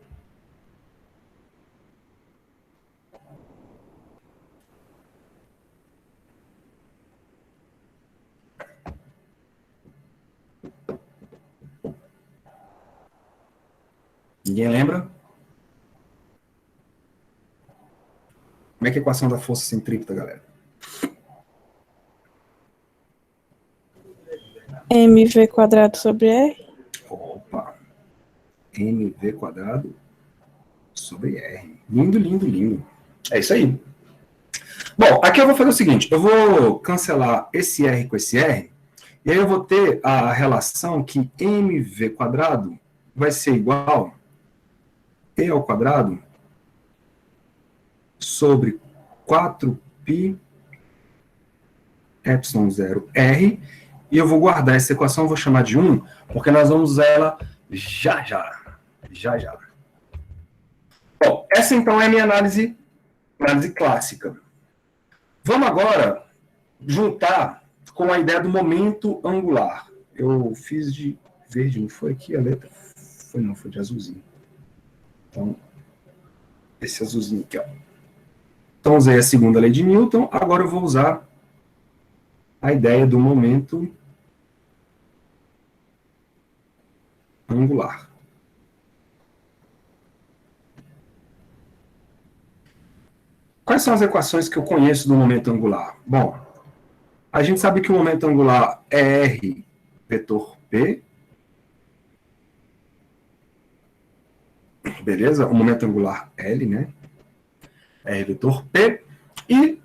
Ninguém lembra? Como é que é a equação da força centrípeta, galera? mv quadrado sobre r. Opa! mv quadrado sobre r. Lindo, lindo, lindo. É isso aí. Bom, aqui eu vou fazer o seguinte, eu vou cancelar esse r com esse r, e aí eu vou ter a relação que mv quadrado vai ser igual a t ao quadrado sobre 4π ε0r, e eu vou guardar essa equação, vou chamar de 1, porque nós vamos usar ela já já. Já já. Bom, essa então é a minha análise clássica. Vamos agora juntar com a ideia do momento angular. Eu fiz de verde, não foi aqui a letra? Foi de azulzinho. Então, esse azulzinho aqui, ó. Então, usei a segunda lei de Newton, agora eu vou usar a ideia do momento angular. Quais são as equações que eu conheço do momento angular? Bom, a gente sabe que o momento angular é R vetor P. Beleza? O momento angular L, né? R vetor P. E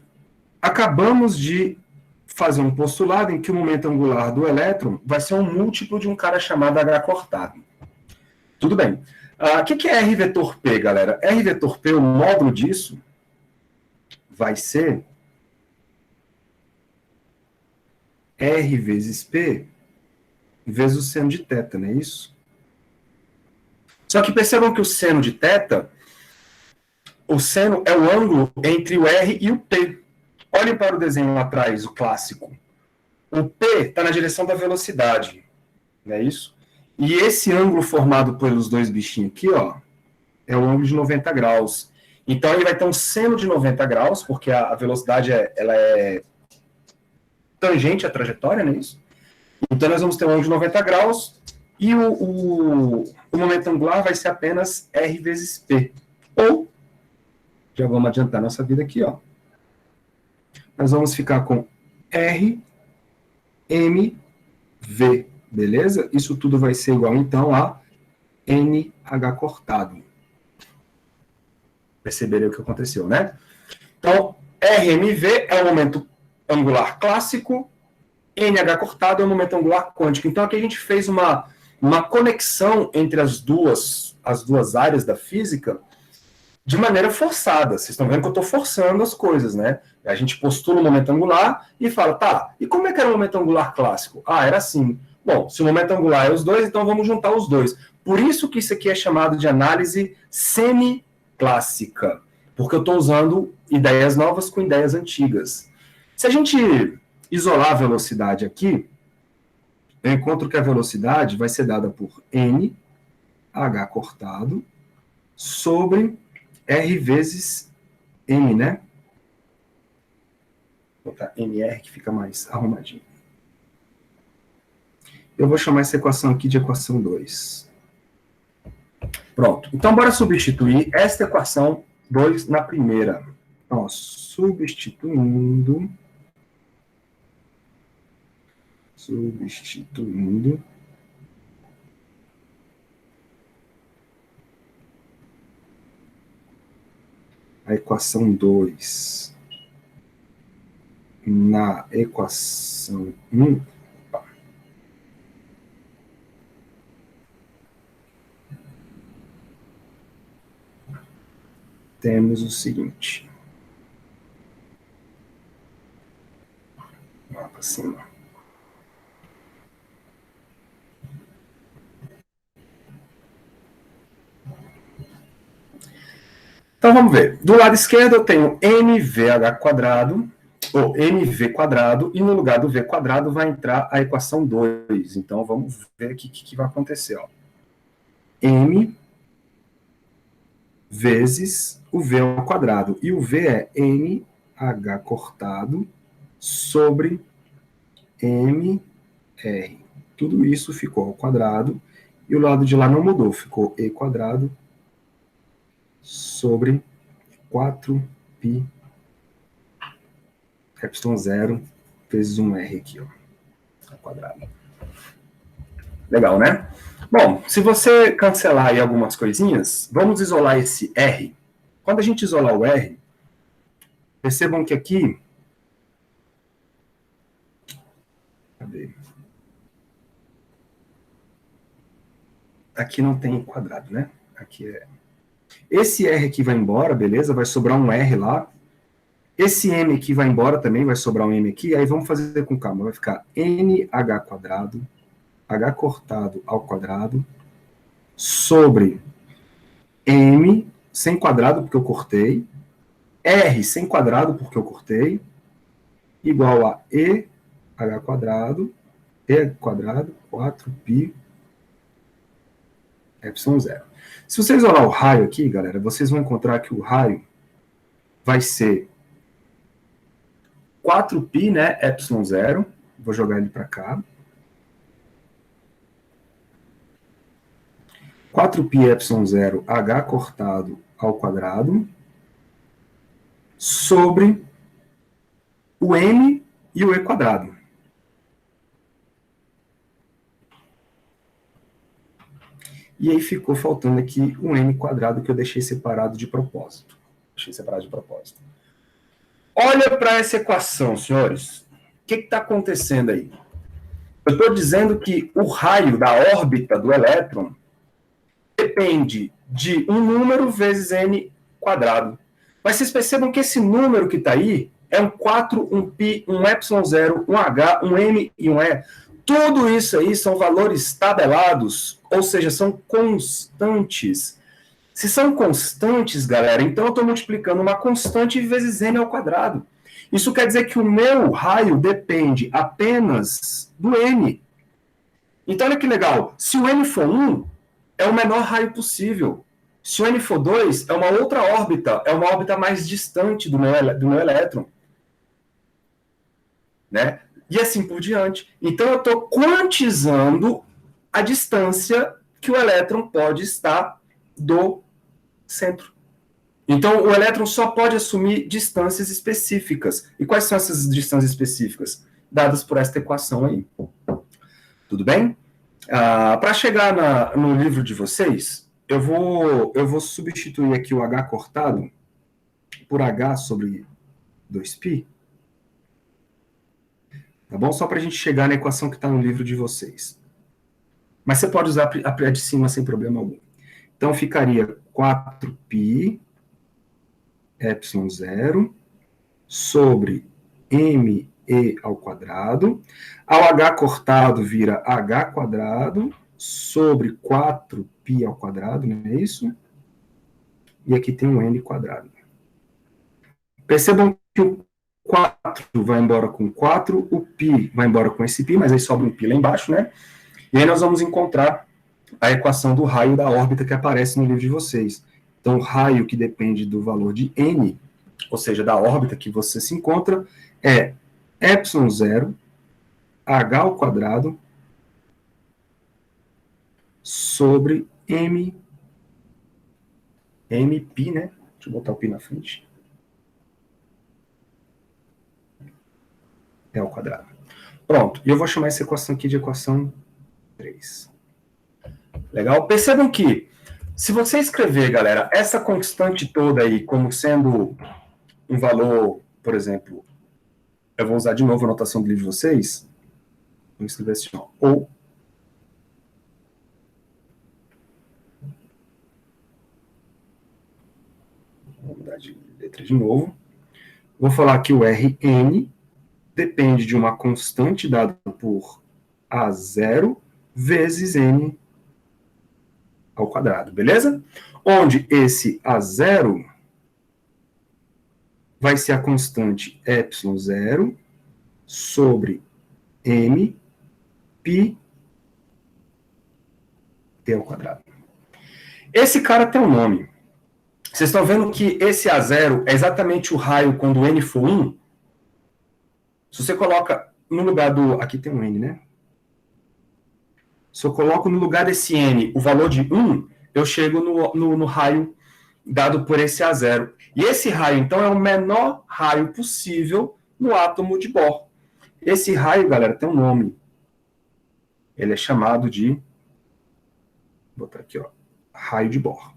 acabamos de fazer um postulado em que o momento angular do elétron vai ser um múltiplo de um cara chamado H cortado. Tudo bem. O que é R vetor P, galera? R vetor P, o módulo disso vai ser R vezes P vezes o seno de θ, não é isso? Só que percebam que o seno de θ, o seno é o ângulo entre o R e o P. Olhem para o desenho lá atrás, o clássico. O P está na direção da velocidade, não é isso? E esse ângulo formado pelos dois bichinhos aqui, ó, é o ângulo de 90 graus. Então, ele vai ter um seno de 90 graus, porque a velocidade ela é tangente à trajetória, não é isso? Então, nós vamos ter um ângulo de 90 graus e o momento angular vai ser apenas R vezes P. Ou, já vamos adiantar nossa vida aqui, ó. Nós vamos ficar com R, M, V, beleza? Isso tudo vai ser igual, então, a NH cortado. Perceberam o que aconteceu, né? Então, RMV é o momento angular clássico, NH cortado é o momento angular quântico. Então, aqui a gente fez uma conexão entre as duas áreas da física de maneira forçada. Vocês estão vendo que eu estou forçando as coisas, né? A gente postula o momento angular e fala, tá, e como é que era o momento angular clássico? Ah, era assim. Bom, se o momento angular é os dois, então vamos juntar os dois. Por isso que isso aqui é chamado de análise semiclássica, porque eu estou usando ideias novas com ideias antigas. Se a gente isolar a velocidade aqui, eu encontro que a velocidade vai ser dada por N, H cortado, sobre R vezes M, né? Vou botar MR que fica mais arrumadinho. Eu vou chamar essa equação aqui de equação 2. Pronto. Então, bora substituir esta equação 2 na primeira. Então, ó, substituindo a equação 2 na equação 1, temos o seguinte. Lá para cima. Então, vamos ver. Do lado esquerdo, eu tenho mvh quadrado, ou mv quadrado, e no lugar do v quadrado vai entrar a equação 2. Então, vamos ver aqui o que vai acontecer. Ó. M vezes o v ao quadrado. E o v é nh cortado sobre mr. Tudo isso ficou ao quadrado. e o lado de lá não mudou, ficou e quadrado sobre 4π epsilon zero vezes 1r aqui, ó, ao quadrado. Legal, né? Bom, se você cancelar aí algumas coisinhas, vamos isolar esse r. Quando a gente isolar o r, percebam que aqui... Cadê? Aqui não tem quadrado, né? Aqui é... Esse r aqui vai embora, beleza? Vai sobrar um r lá. Esse m aqui vai embora também, vai sobrar um m aqui. Aí vamos fazer com calma. Vai ficar nh quadrado, h cortado ao quadrado, sobre m sem quadrado, porque eu cortei, r sem quadrado, porque eu cortei, igual a e h quadrado, 4π epsilon zero. Se vocês olharem o raio aqui, galera, vocês vão encontrar que o raio vai ser 4π, né, epsilon zero. Vou jogar ele para cá. 4π epsilon zero h cortado ao quadrado sobre o m e o e quadrado. E aí ficou faltando aqui o m quadrado que eu deixei separado de propósito. Olha para essa equação, senhores. O que está acontecendo aí? Eu estou dizendo que o raio da órbita do elétron depende de um número vezes n quadrado. Mas vocês percebam que esse número que está aí é um 4, um π, um epsilon zero, um h, um m e um e. Tudo isso aí são valores tabelados, ou seja, são constantes. Se são constantes, galera, então eu estou multiplicando uma constante vezes n ao quadrado. Isso quer dizer que o meu raio depende apenas do n. Então, olha que legal. Se o n for 1, é o menor raio possível. Se o n for 2, é uma outra órbita, é uma órbita mais distante do meu elétron. Né? E assim por diante. Então, eu estou quantizando a distância que o elétron pode estar do centro. Então, o elétron só pode assumir distâncias específicas. E quais são essas distâncias específicas? Dadas por esta equação aí. Tudo bem? Para chegar no livro de vocês, eu vou substituir aqui o h cortado por h sobre 2π. Tá bom? Só para a gente chegar na equação que está no livro de vocês. Mas você pode usar a de cima sem problema algum. Então, ficaria 4π epsilon zero sobre m e ao quadrado. Ao h cortado vira h quadrado sobre 4π ao quadrado, não é isso? E aqui tem um n quadrado. Percebam que o 4 vai embora com 4, o π vai embora com esse π, mas aí sobra um π lá embaixo, né? E aí nós vamos encontrar a equação do raio da órbita que aparece no livro de vocês. Então, o raio que depende do valor de n, ou seja, da órbita que você se encontra, é epsilon zero, h ao quadrado, sobre mπ, né? Deixa eu botar o π na frente. É ao quadrado. Pronto. E eu vou chamar essa equação aqui de equação 3. Legal? Percebam que, se você escrever, galera, essa constante toda aí como sendo um valor, por exemplo, eu vou usar de novo a notação do livro de vocês, vou escrever assim, ó, ou vou mudar de letra de novo, vou falar que o Rn depende de uma constante dada por A0 vezes n ao quadrado, beleza? Onde esse A0 vai ser a constante epsilon zero sobre m π t ao quadrado. Esse cara tem um nome. Vocês estão vendo que esse A0 é exatamente o raio quando n for 1? Se você coloca no lugar do... Aqui tem um n, né? Se eu coloco no lugar desse N o valor de 1, eu chego no raio dado por esse A0. E esse raio, então, é o menor raio possível no átomo de Bohr. Esse raio, galera, tem um nome. Ele é chamado de... Vou botar aqui, ó. Raio de Bohr.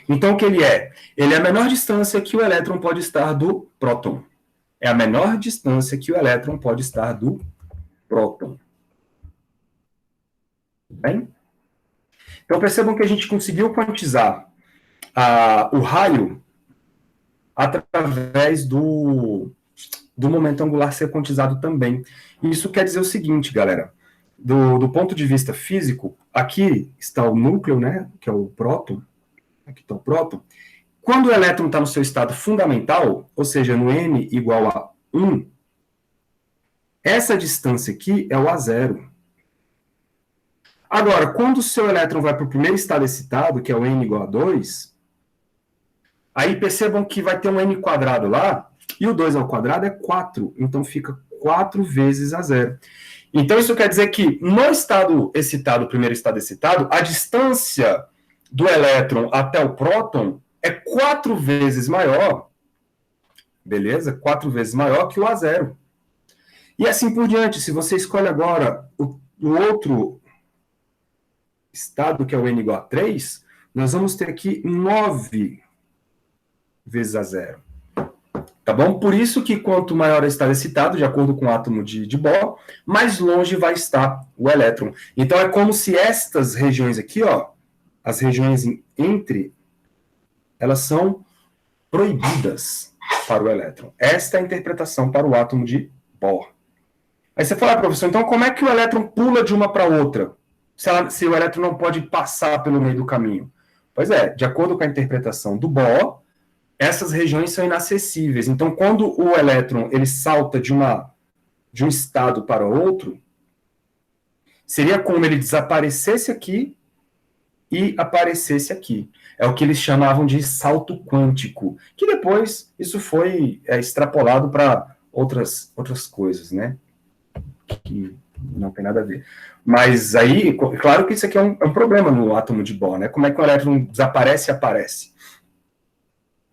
Então, o que ele é? Ele é a menor distância que o elétron pode estar do próton. É a menor distância que o elétron pode estar do próton. Bem? Então, percebam que a gente conseguiu quantizar o raio através do momento angular ser quantizado também. Isso quer dizer o seguinte, galera. Do ponto de vista físico, aqui está o núcleo, né, que é o próton. Aqui está o próton. Quando o elétron está no seu estado fundamental, ou seja, no n igual a 1, essa distância aqui é o A0. Agora, quando o seu elétron vai para o primeiro estado excitado, que é o n igual a 2, aí percebam que vai ter um n quadrado lá, e o 2 ao quadrado é 4, então fica 4 vezes A0. Então isso quer dizer que no estado excitado, primeiro estado excitado, a distância do elétron até o próton é 4 vezes maior, beleza? 4 vezes maior que o A0. E assim por diante, se você escolhe agora o outro estado, que é o n igual a 3, nós vamos ter aqui 9 vezes A0. Tá bom? Por isso que quanto maior o estado excitado, de acordo com o átomo de Bohr, mais longe vai estar o elétron. Então é como se estas regiões aqui, ó, as regiões entre, elas são proibidas para o elétron. Esta é a interpretação para o átomo de Bohr. Aí você fala, professor, então como é que o elétron pula de uma para outra? Se o elétron não pode passar pelo meio do caminho? Pois é, de acordo com a interpretação do Bohr, essas regiões são inacessíveis. Então, quando o elétron ele salta de um estado para outro, seria como ele desaparecesse aqui e aparecesse aqui. É o que eles chamavam de salto quântico, que depois isso foi extrapolado para outras coisas, né? Que não tem nada a ver. Mas aí, claro que isso aqui é um problema no átomo de Bohr, né? Como é que o elétron desaparece e aparece?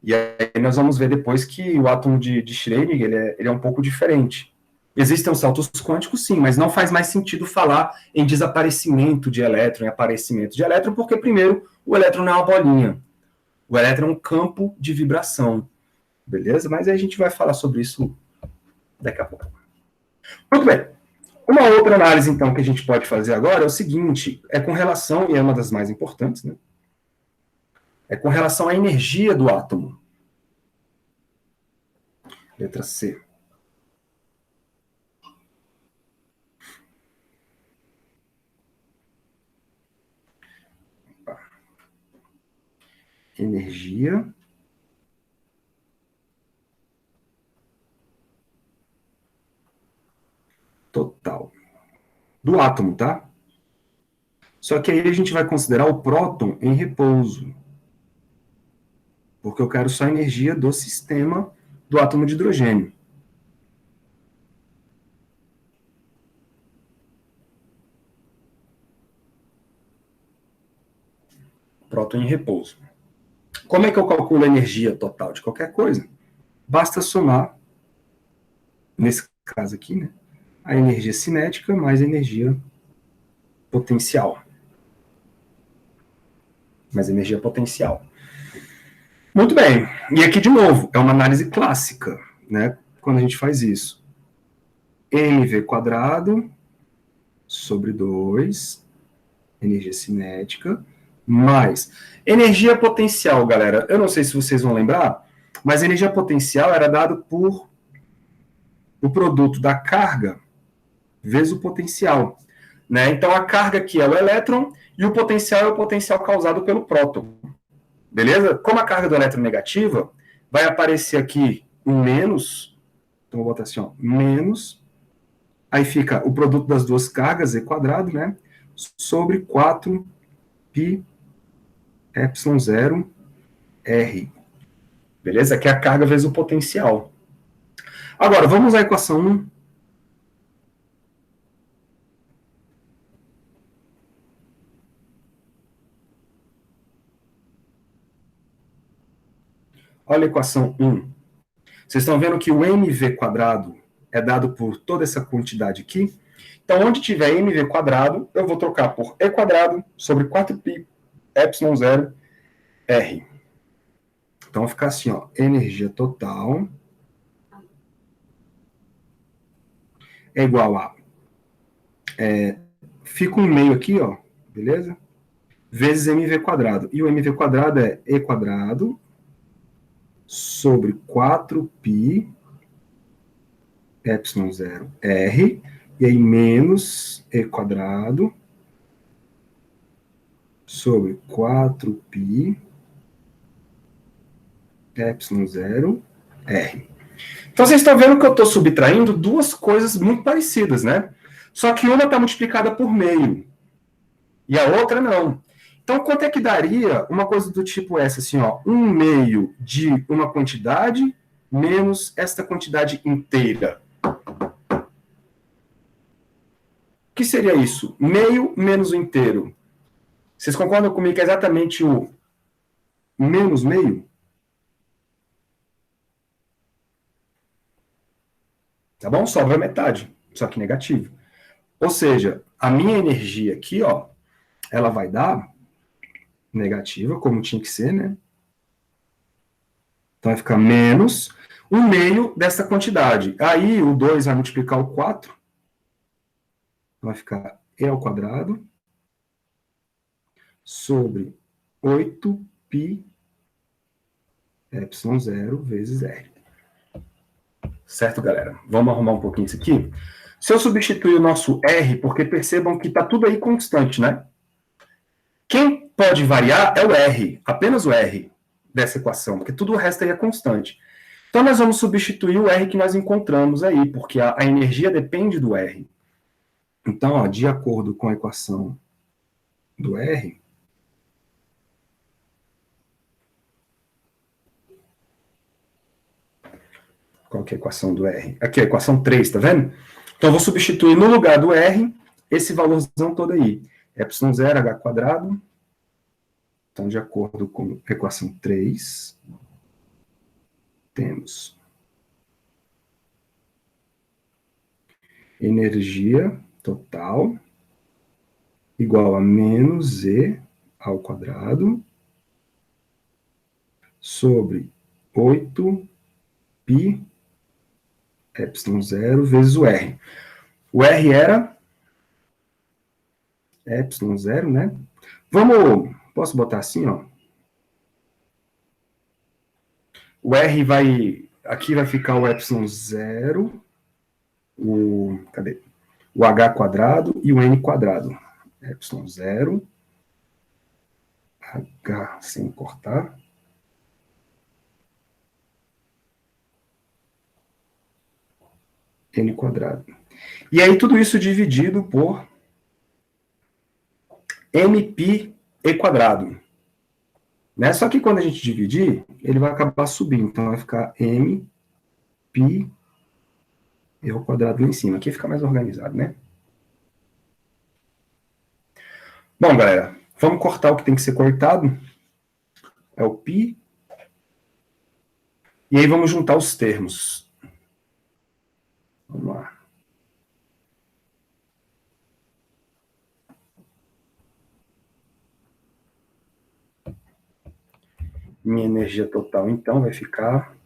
E aí nós vamos ver depois que o átomo de Schrödinger ele é um pouco diferente. Existem os saltos quânticos, sim, mas não faz mais sentido falar em desaparecimento de elétron, em aparecimento de elétron, porque, primeiro, o elétron não é uma bolinha. O elétron é um campo de vibração. Beleza? Mas aí a gente vai falar sobre isso daqui a pouco. Muito bem. Uma outra análise, então, que a gente pode fazer agora é o seguinte, é com relação, e é uma das mais importantes, né? É com relação à energia do átomo. Letra C. Energia total do átomo, tá? Só que aí a gente vai considerar o próton em repouso. Porque eu quero só a energia do sistema do átomo de hidrogênio. Próton em repouso. Como é que eu calculo a energia total de qualquer coisa? Basta somar, nesse caso aqui, né, a energia cinética mais a energia potencial. Mais energia potencial. Muito bem. E aqui, de novo, é uma análise clássica, né, quando a gente faz isso. mv² sobre 2, energia cinética, mais energia potencial, galera. Eu não sei se vocês vão lembrar, mas a energia potencial era dada por o produto da carga vezes o potencial. Né? Então, a carga aqui é o elétron e o potencial é o potencial causado pelo próton. Beleza? Como a carga do elétron é negativa, vai aparecer aqui um menos, então vou botar assim, ó, menos, aí fica o produto das duas cargas, E², né, sobre 4πε0R. Beleza? Que é a carga vezes o potencial. Agora, vamos à equação 1. Olha a equação 1. Vocês estão vendo que o mv² é dado por toda essa quantidade aqui? Então, onde tiver mv², eu vou trocar por e² sobre 4π ε0 r. Então, vai ficar assim, ó, energia total é igual a... fica um meio aqui, ó, beleza? Vezes mv². E o mv² é e² sobre 4π ε0 r, e aí menos e² sobre 4π ε0 r. Então, vocês estão vendo que eu estou subtraindo duas coisas muito parecidas, né? Só que uma está multiplicada por meio, e a outra não. Então, quanto é que daria uma coisa do tipo essa, assim, ó, 1/2 de uma quantidade menos esta quantidade inteira? O que seria isso? Meio menos o inteiro. Vocês concordam comigo que é exatamente o menos meio? Tá bom? Sobra metade, só que negativo. Ou seja, a minha energia aqui, ó, ela vai dar negativa, como tinha que ser, né? Então vai ficar menos 1/2 dessa quantidade. Aí o 2 vai multiplicar o 4. Vai ficar e² sobre 8π ε0 vezes r. Certo, galera? Vamos arrumar um pouquinho isso aqui? Se eu substituir o nosso r, porque percebam que está tudo aí constante, né? Quem pode variar é o r, apenas o r dessa equação, porque tudo o resto aí é constante. Então, nós vamos substituir o r que nós encontramos aí, porque a energia depende do r. Então, ó, de acordo com a equação do r, qual que é a equação do r? Aqui, a equação 3, tá vendo? Então, eu vou substituir no lugar do r esse valorzão todo aí. ε0, h². Então, de acordo com a equação 3, temos energia total igual a menos e ao quadrado sobre 8π ε0 vezes o r. O r era ε0, né? Posso botar assim, ó? O r vai, aqui vai ficar o ε0, cadê? O h² e o n². ε0, h sem cortar, n². E aí tudo isso dividido por mπ e². Né? Só que quando a gente dividir, ele vai acabar subindo. Então vai ficar mπ e² lá em cima. Aqui fica mais organizado, né? Bom, galera, vamos cortar o que tem que ser cortado. É o π. E aí vamos juntar os termos. Vamos lá. Minha energia total, então, vai ficar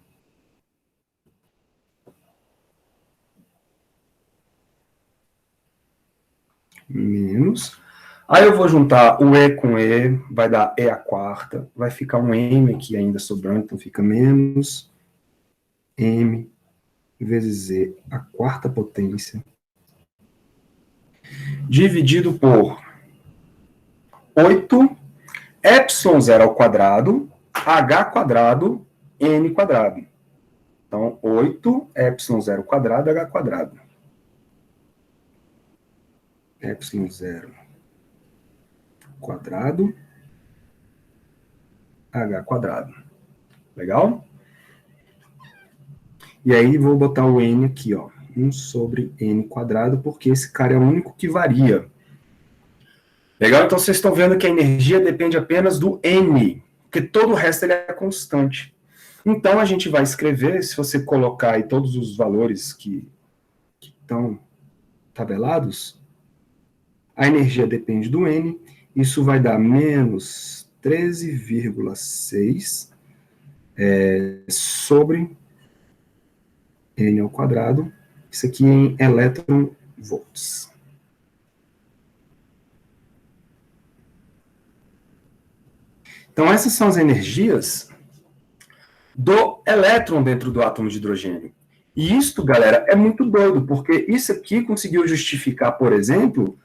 menos. Aí eu vou juntar o e com e, vai dar e², vai ficar um m aqui ainda sobrando, então fica menos m vezes e à quarta potência, dividido por 8 ε0 ao quadrado, h², n². Então, 8 ε0 ao quadrado, h². ε0 quadrado, h². Legal? E aí vou botar o N aqui, ó. 1 sobre N quadrado, porque esse cara é o único que varia. Legal? Então vocês estão vendo que a energia depende apenas do N, porque todo o resto ele é constante. Então a gente vai escrever, se você colocar aí todos os valores que estão tabelados, a energia depende do N, isso vai dar menos 13,6 sobre N ao quadrado, isso aqui em elétron-volts. Então, essas são as energias do elétron dentro do átomo de hidrogênio. E isso, galera, é muito doido, porque isso aqui conseguiu justificar, por exemplo,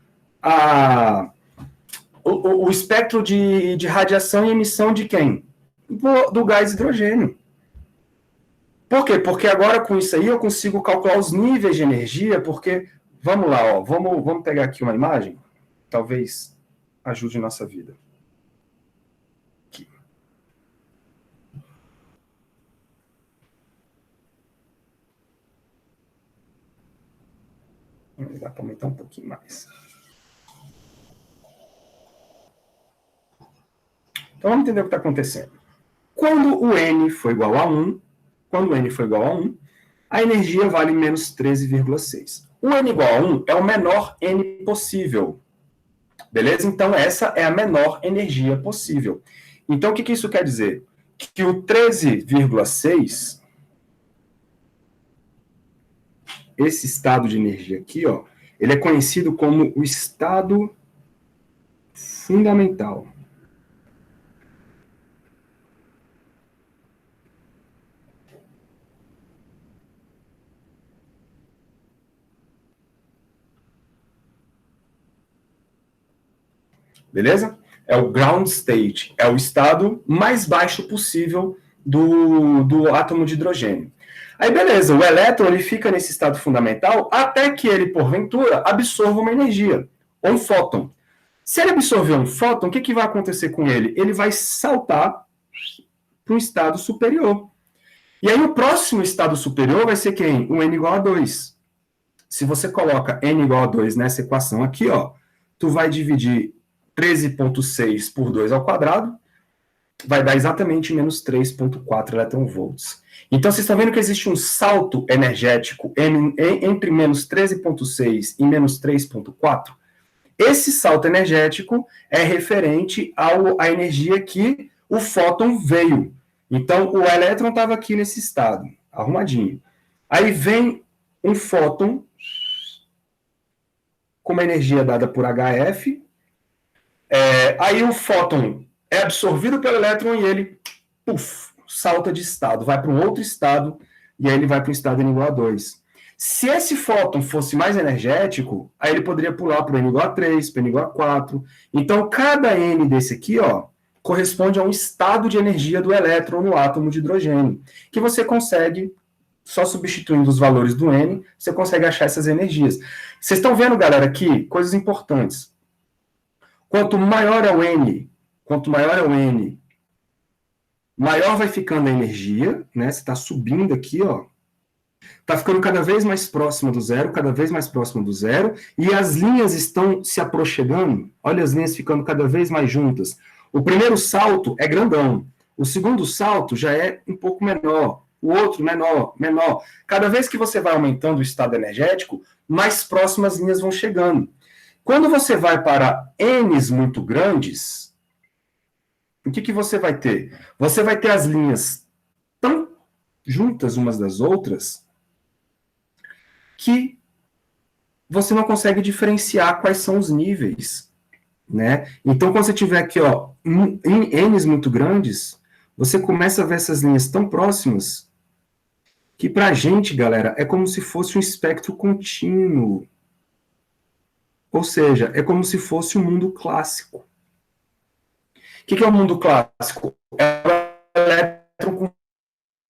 o espectro de radiação e emissão de quem? Do gás hidrogênio. Por quê? Porque agora com isso aí eu consigo calcular os níveis de energia, porque, vamos lá, ó, vamos pegar aqui uma imagem, talvez ajude nossa vida. Aqui. Dá para aumentar um pouquinho mais. Então vamos entender o que está acontecendo. Quando o N for igual a 1, a energia vale menos 13,6. O N igual a 1 é o menor N possível. Beleza? Então essa é a menor energia possível. Então o que isso quer dizer? Que o 13,6, esse estado de energia aqui, ó, ele é conhecido como o estado fundamental. Beleza? É o ground state, é o estado mais baixo possível do átomo de hidrogênio. Aí, beleza, o elétron ele fica nesse estado fundamental até que ele, porventura, absorva uma energia, ou um fóton. Se ele absorver um fóton, o que vai acontecer com ele? Ele vai saltar para um estado superior. E aí o próximo estado superior vai ser quem? O N igual a 2. Se você coloca N igual a 2 nessa equação aqui, ó, tu vai dividir 13,6 por 2 ao quadrado, vai dar exatamente menos 3,4 eletronvolts. Então, vocês estão vendo que existe um salto energético entre menos 13,6 e menos 3,4? Esse salto energético é referente à energia que o fóton veio. Então, o elétron estava aqui nesse estado, arrumadinho. Aí vem um fóton com uma energia dada por HF. Aí o fóton é absorvido pelo elétron e ele salta de estado, vai para um outro estado, e aí ele vai para um estado N igual a 2. Se esse fóton fosse mais energético, aí ele poderia pular para o N igual a 3, para o N igual a 4. Então, cada N desse aqui, ó, corresponde a um estado de energia do elétron no átomo de hidrogênio, que você consegue, só substituindo os valores do N, você consegue achar essas energias. Vocês estão vendo, galera, aqui, coisas importantes. Quanto maior é o N, maior vai ficando a energia, né? Você está subindo aqui, ó. Está ficando cada vez mais próxima do zero, e as linhas estão se aproximando. Olha as linhas ficando cada vez mais juntas. O primeiro salto é grandão. O segundo salto já é um pouco menor. O outro menor. Cada vez que você vai aumentando o estado energético, mais próximas as linhas vão chegando. Quando você vai para N's muito grandes, o que você vai ter? Você vai ter as linhas tão juntas umas das outras que você não consegue diferenciar quais são os níveis, né? Então, quando você tiver aqui, ó, em N's muito grandes, você começa a ver essas linhas tão próximas que pra gente, galera, é como se fosse um espectro contínuo. Ou seja, é como se fosse um mundo clássico. O que é o mundo clássico? É o elétron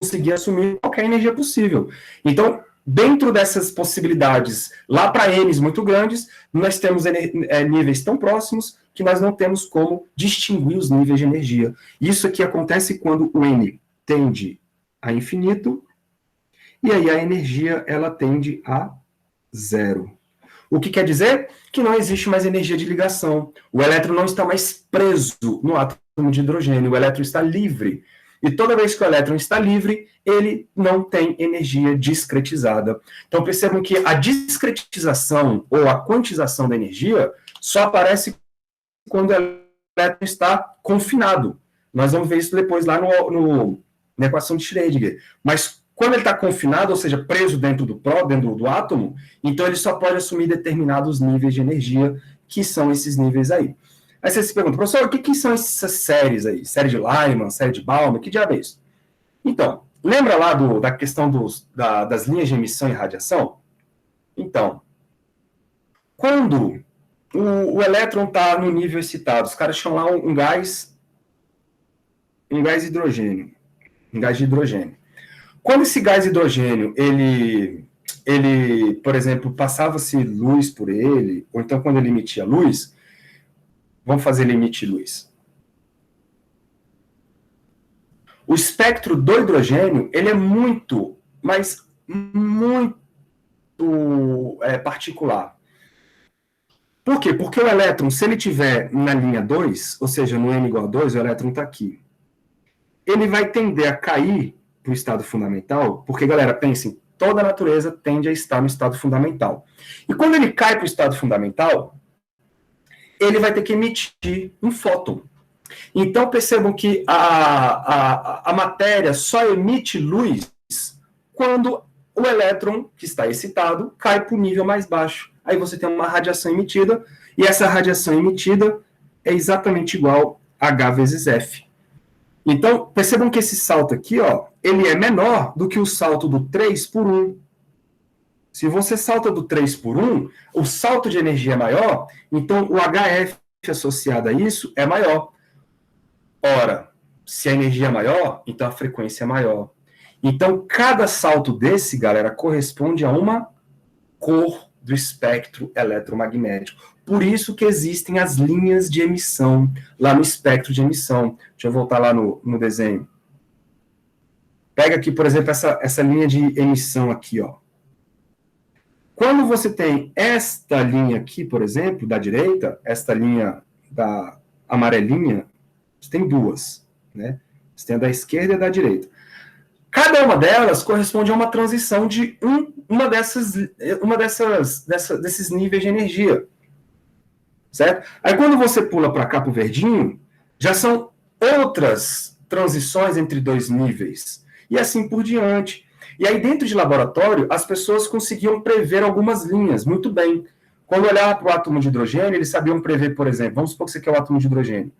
conseguir assumir qualquer energia possível. Então, dentro dessas possibilidades, lá para N's muito grandes, nós temos níveis tão próximos que nós não temos como distinguir os níveis de energia. Isso aqui acontece quando o N tende a infinito e aí a energia ela tende a zero. O que quer dizer? Que não existe mais energia de ligação. O elétron não está mais preso no átomo de hidrogênio, o elétron está livre. E toda vez que o elétron está livre, ele não tem energia discretizada. Então percebam que a discretização ou a quantização da energia só aparece quando o elétron está confinado. Nós vamos ver isso depois lá na equação de Schrödinger. Mas quando ele está confinado, ou seja, preso dentro do átomo, então ele só pode assumir determinados níveis de energia, que são esses níveis aí. Aí você se pergunta, professor, o que são essas séries aí? Série de Lyman, série de Balmer, que diabo é isso? Então, lembra lá da questão das linhas de emissão e radiação? Então, quando o elétron está no nível excitado, os caras chamam lá um gás hidrogênio, um gás de hidrogênio. Quando esse gás hidrogênio, ele, por exemplo, passava-se luz por ele, ou então quando ele emitia luz, vamos fazer ele emitir luz. O espectro do hidrogênio, ele é muito, mas muito particular. Por quê? Porque o elétron, se ele estiver na linha 2, ou seja, no n igual a 2, o elétron está aqui. Ele vai tender a cair para o estado fundamental, porque, galera, pensem, toda a natureza tende a estar no estado fundamental. E quando ele cai para o estado fundamental, ele vai ter que emitir um fóton. Então, percebam que a matéria só emite luz quando o elétron, que está excitado, cai para o nível mais baixo. Aí você tem uma radiação emitida, e essa radiação emitida é exatamente igual a H vezes F. Então, percebam que esse salto aqui, ó, ele é menor do que o salto do 3 por 1. Se você salta do 3 por 1, o salto de energia é maior, então o HF associado a isso é maior. Ora, se a energia é maior, então a frequência é maior. Então, cada salto desse, galera, corresponde a uma cor do espectro eletromagnético. Por isso que existem as linhas de emissão lá no espectro de emissão. Deixa eu voltar lá no desenho. Pega aqui, por exemplo, essa linha de emissão aqui, ó. Quando você tem esta linha aqui, por exemplo, da direita, esta linha da amarelinha, você tem duas, né? Você tem a da esquerda e a da direita. Cada uma delas corresponde a uma transição de desses níveis de energia, certo? Aí quando você pula para cá para o verdinho, já são outras transições entre dois níveis, e assim por diante. E aí dentro de laboratório, as pessoas conseguiam prever algumas linhas, muito bem. Quando olhava para o átomo de hidrogênio, eles sabiam prever, por exemplo, vamos supor que você quer o átomo de hidrogênio.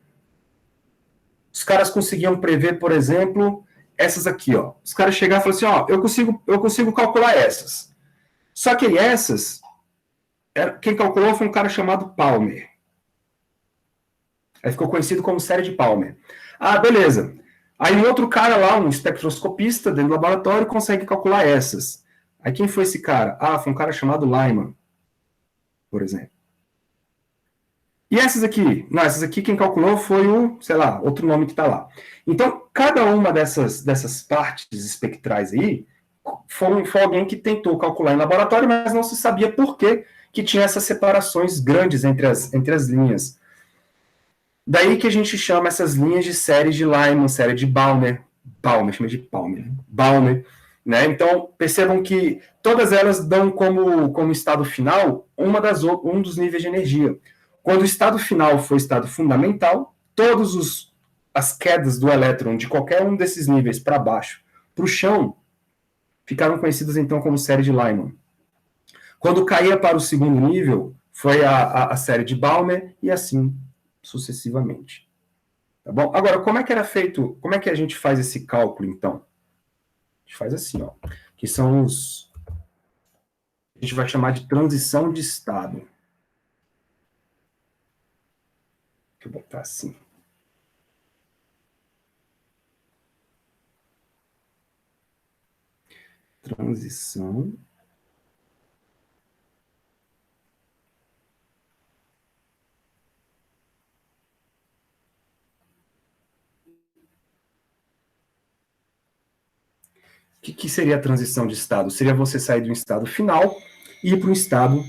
Os caras conseguiam prever, por exemplo, essas aqui, ó. Os caras chegaram e falaram assim, ó, eu consigo calcular essas. Só que essas, quem calculou foi um cara chamado Palmer. Aí ficou conhecido como série de Palmer. Ah, beleza. Aí um outro cara lá, um espectroscopista dentro do laboratório, consegue calcular essas. Aí quem foi esse cara? Ah, foi um cara chamado Lyman, por exemplo. E essas aqui? Não, essas aqui quem calculou foi sei lá, outro nome que está lá. Então, cada uma dessas partes espectrais aí foi alguém que tentou calcular em laboratório, mas não se sabia por que tinha essas separações grandes entre as linhas. Daí que a gente chama essas linhas de série de Lyman, série de Balmer, chama de Balmer, né? Então, percebam que todas elas dão como estado final um dos níveis de energia. Quando o estado final for estado fundamental, todas as quedas do elétron de qualquer um desses níveis para baixo, para o chão, ficaram conhecidas então como série de Lyman. Quando caía para o segundo nível, foi a série de Balmer e assim sucessivamente. Tá bom? Agora, como é que era feito, como é que a gente faz esse cálculo, então? A gente faz assim, ó, que são a gente vai chamar de transição de estado. Deixa eu botar assim. Transição que seria a transição de estado? Seria você sair de um estado final e ir para um estado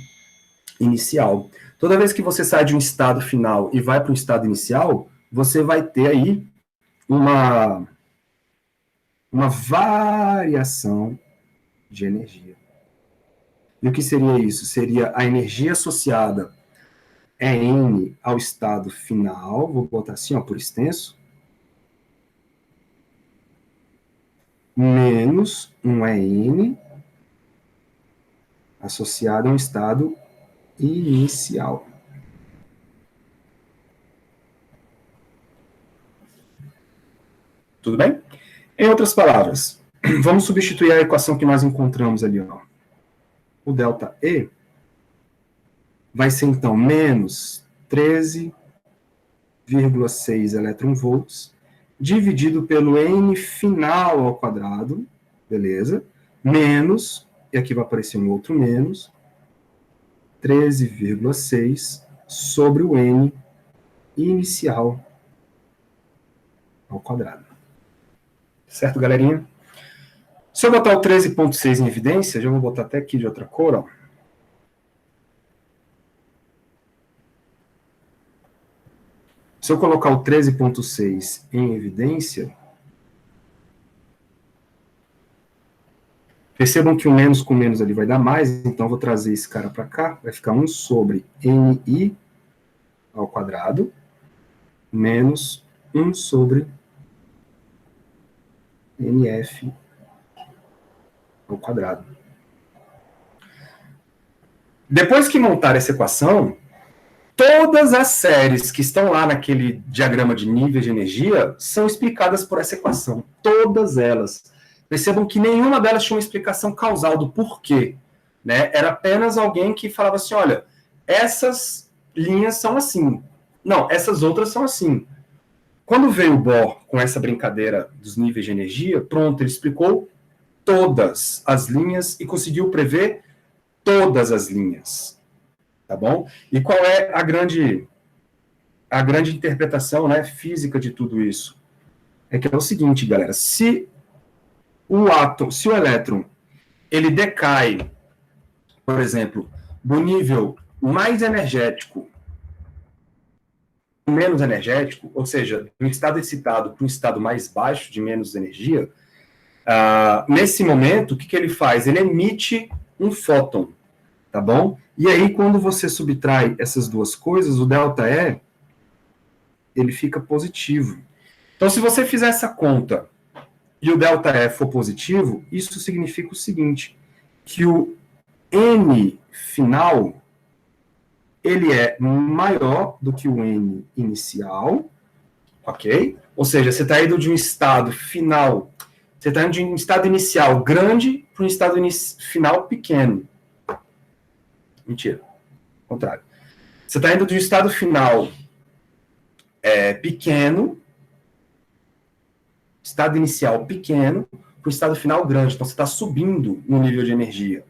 inicial. Toda vez que você sai de um estado final e vai para um estado inicial, você vai ter aí uma variação de energia. E o que seria isso? Seria a energia associada N ao estado final, vou botar assim, ó, por extenso, menos um EN associado a um estado inicial. Tudo bem? Em outras palavras, vamos substituir a equação que nós encontramos ali, ó. O delta E vai ser, então, menos 13,6 elétron-volts dividido pelo N final ao quadrado, beleza? Menos, e aqui vai aparecer um outro menos, 13,6 sobre o N inicial ao quadrado. Certo, galerinha? Se eu botar o 13,6 em evidência, já vou botar até aqui de outra cor, ó. Se eu colocar o 13,6 em evidência, percebam que o menos com menos ali vai dar mais, então eu vou trazer esse cara para cá, vai ficar 1 sobre NI ao quadrado, menos 1 sobre NF ao quadrado. Depois que montar essa equação, todas as séries que estão lá naquele diagrama de níveis de energia são explicadas por essa equação. Todas elas. Percebam que nenhuma delas tinha uma explicação causal do porquê. Né? Era apenas alguém que falava assim, olha, essas linhas são assim. Não, essas outras são assim. Quando veio o Bohr com essa brincadeira dos níveis de energia, pronto, ele explicou todas as linhas e conseguiu prever todas as linhas. Tá bom? E qual é a grande interpretação, né, física de tudo isso? É que é o seguinte, galera, se o elétron, ele decai, por exemplo, do nível mais energético menos energético, ou seja, do estado excitado para um estado mais baixo, de menos energia, nesse momento, o que ele faz? Ele emite um fóton, tá bom? E aí, quando você subtrai essas duas coisas, o delta E, ele fica positivo. Então, se você fizer essa conta e o delta E for positivo, isso significa o seguinte, que o N final, ele é maior do que o N inicial, ok? Ou seja, você está indo de um estado final, você está indo de um estado inicial grande para um estado final pequeno. Mentira, ao contrário. Você está indo de um estado final pequeno, estado inicial pequeno, para o estado final grande. Então, você está subindo no nível de energia.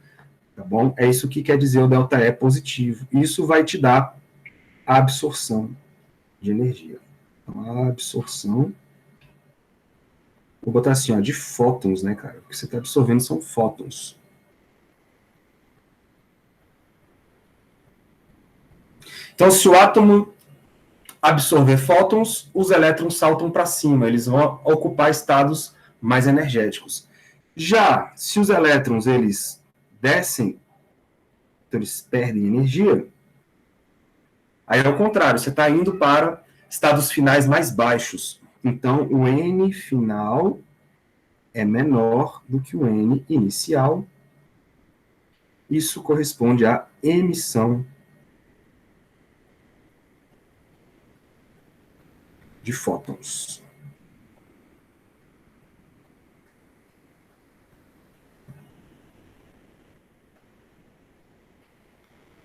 Tá bom? É isso que quer dizer o delta E positivo. Isso vai te dar a absorção de energia. Então, a absorção... Vou botar assim, ó, de fótons, né, cara? O que você está absorvendo são fótons. Então, se o átomo absorver fótons, os elétrons saltam para cima. Eles vão ocupar estados mais energéticos. Já, se os elétrons, eles descem, então eles perdem energia, aí é o contrário, você está indo para estados finais mais baixos. Então, o N final é menor do que o N inicial. Isso corresponde à emissão de fótons.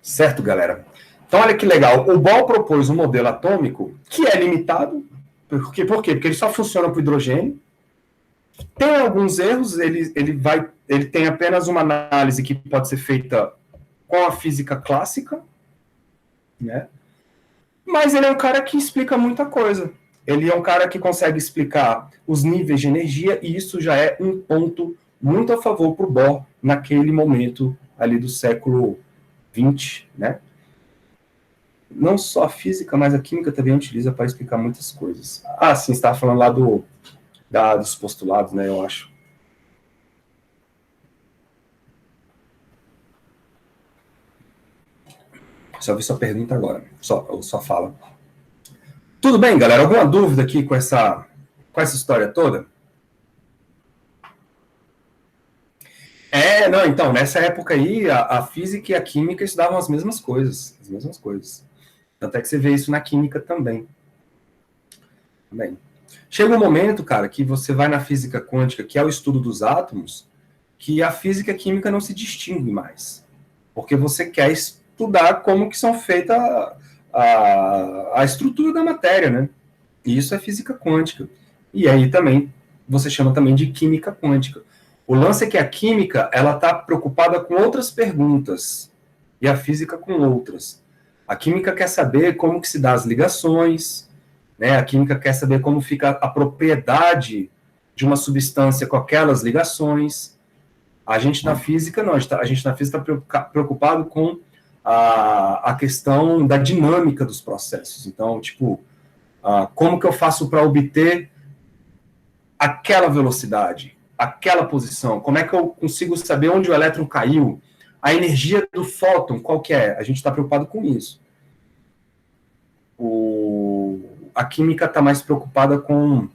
Certo, galera? Então, olha que legal. O Bohr propôs um modelo atômico que é limitado. Por quê? Porque ele só funciona para o hidrogênio. Tem alguns erros. Ele tem apenas uma análise que pode ser feita com a física clássica, né? Mas ele é um cara que explica muita coisa. Ele é um cara que consegue explicar os níveis de energia, e isso já é um ponto muito a favor para o Bohr naquele momento ali do século XX, né? Não só a física, mas a química também utiliza para explicar muitas coisas. Ah, sim, você estava falando lá dos postulados, né, eu acho. Só vi sua pergunta agora, só fala. Tudo bem, galera? Alguma dúvida aqui com essa história toda? Não, então, nessa época aí, a física e a química estudavam as mesmas coisas. Tanto é que você vê isso na química também. Bem, chega um momento, cara, que você vai na física quântica, que é o estudo dos átomos, que a física e a química não se distinguem mais. Porque você quer estudar como que são feitas a estrutura da matéria, né? E isso é física quântica. E aí também, você chama também de química quântica. O lance é que a química, ela está preocupada com outras perguntas, e a física com outras. A química quer saber como que se dá as ligações, né? A química quer saber como fica a propriedade de uma substância com aquelas ligações. A gente na física, não, a gente na física está preocupado com a questão da dinâmica dos processos. Então, tipo, como que eu faço para obter aquela velocidade, aquela posição? Como é que eu consigo saber onde o elétron caiu? A energia do fóton, qual que é? A gente está preocupado com isso. A química está mais preocupada com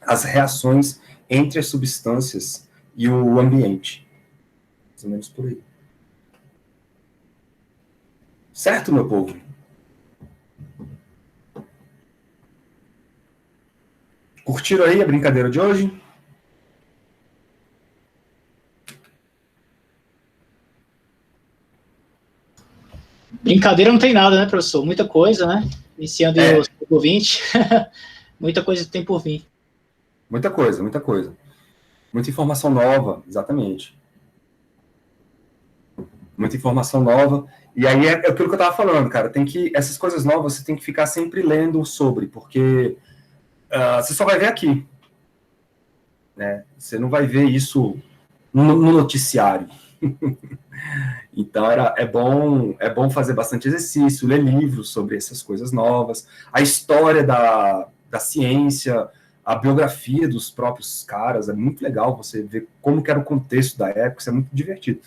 as reações entre as substâncias e o ambiente. Mais ou menos por aí. Certo, meu povo? Curtiram aí a brincadeira de hoje? Brincadeira não tem nada, né, professor? Muita coisa, né? Iniciando o século XX, muita coisa tem por vir. Muita coisa. Muita informação nova, exatamente. Muita informação nova. E aí é aquilo que eu estava falando, cara. Essas coisas novas você tem que ficar sempre lendo sobre, porque você só vai ver aqui. Né? Você não vai ver isso no noticiário. Então é bom fazer bastante exercício, ler livros sobre essas coisas novas, a história da ciência, a biografia dos próprios caras, é muito legal você ver como que era o contexto da época, isso é muito divertido.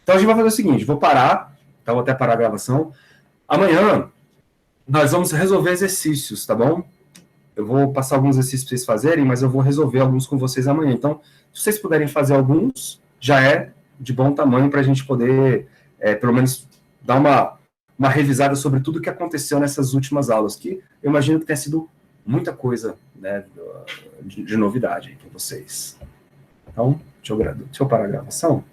Então a gente vai fazer o seguinte, vou parar, tá? Vou até parar a gravação. Amanhã nós vamos resolver exercícios, tá bom? Eu vou passar alguns exercícios para vocês fazerem, mas eu vou resolver alguns com vocês amanhã. Então, se vocês puderem fazer alguns, já é de bom tamanho para a gente poder, pelo menos, dar uma revisada sobre tudo o que aconteceu nessas últimas aulas, que eu imagino que tenha sido muita coisa, né, de novidade para vocês. Então, deixa eu parar a gravação.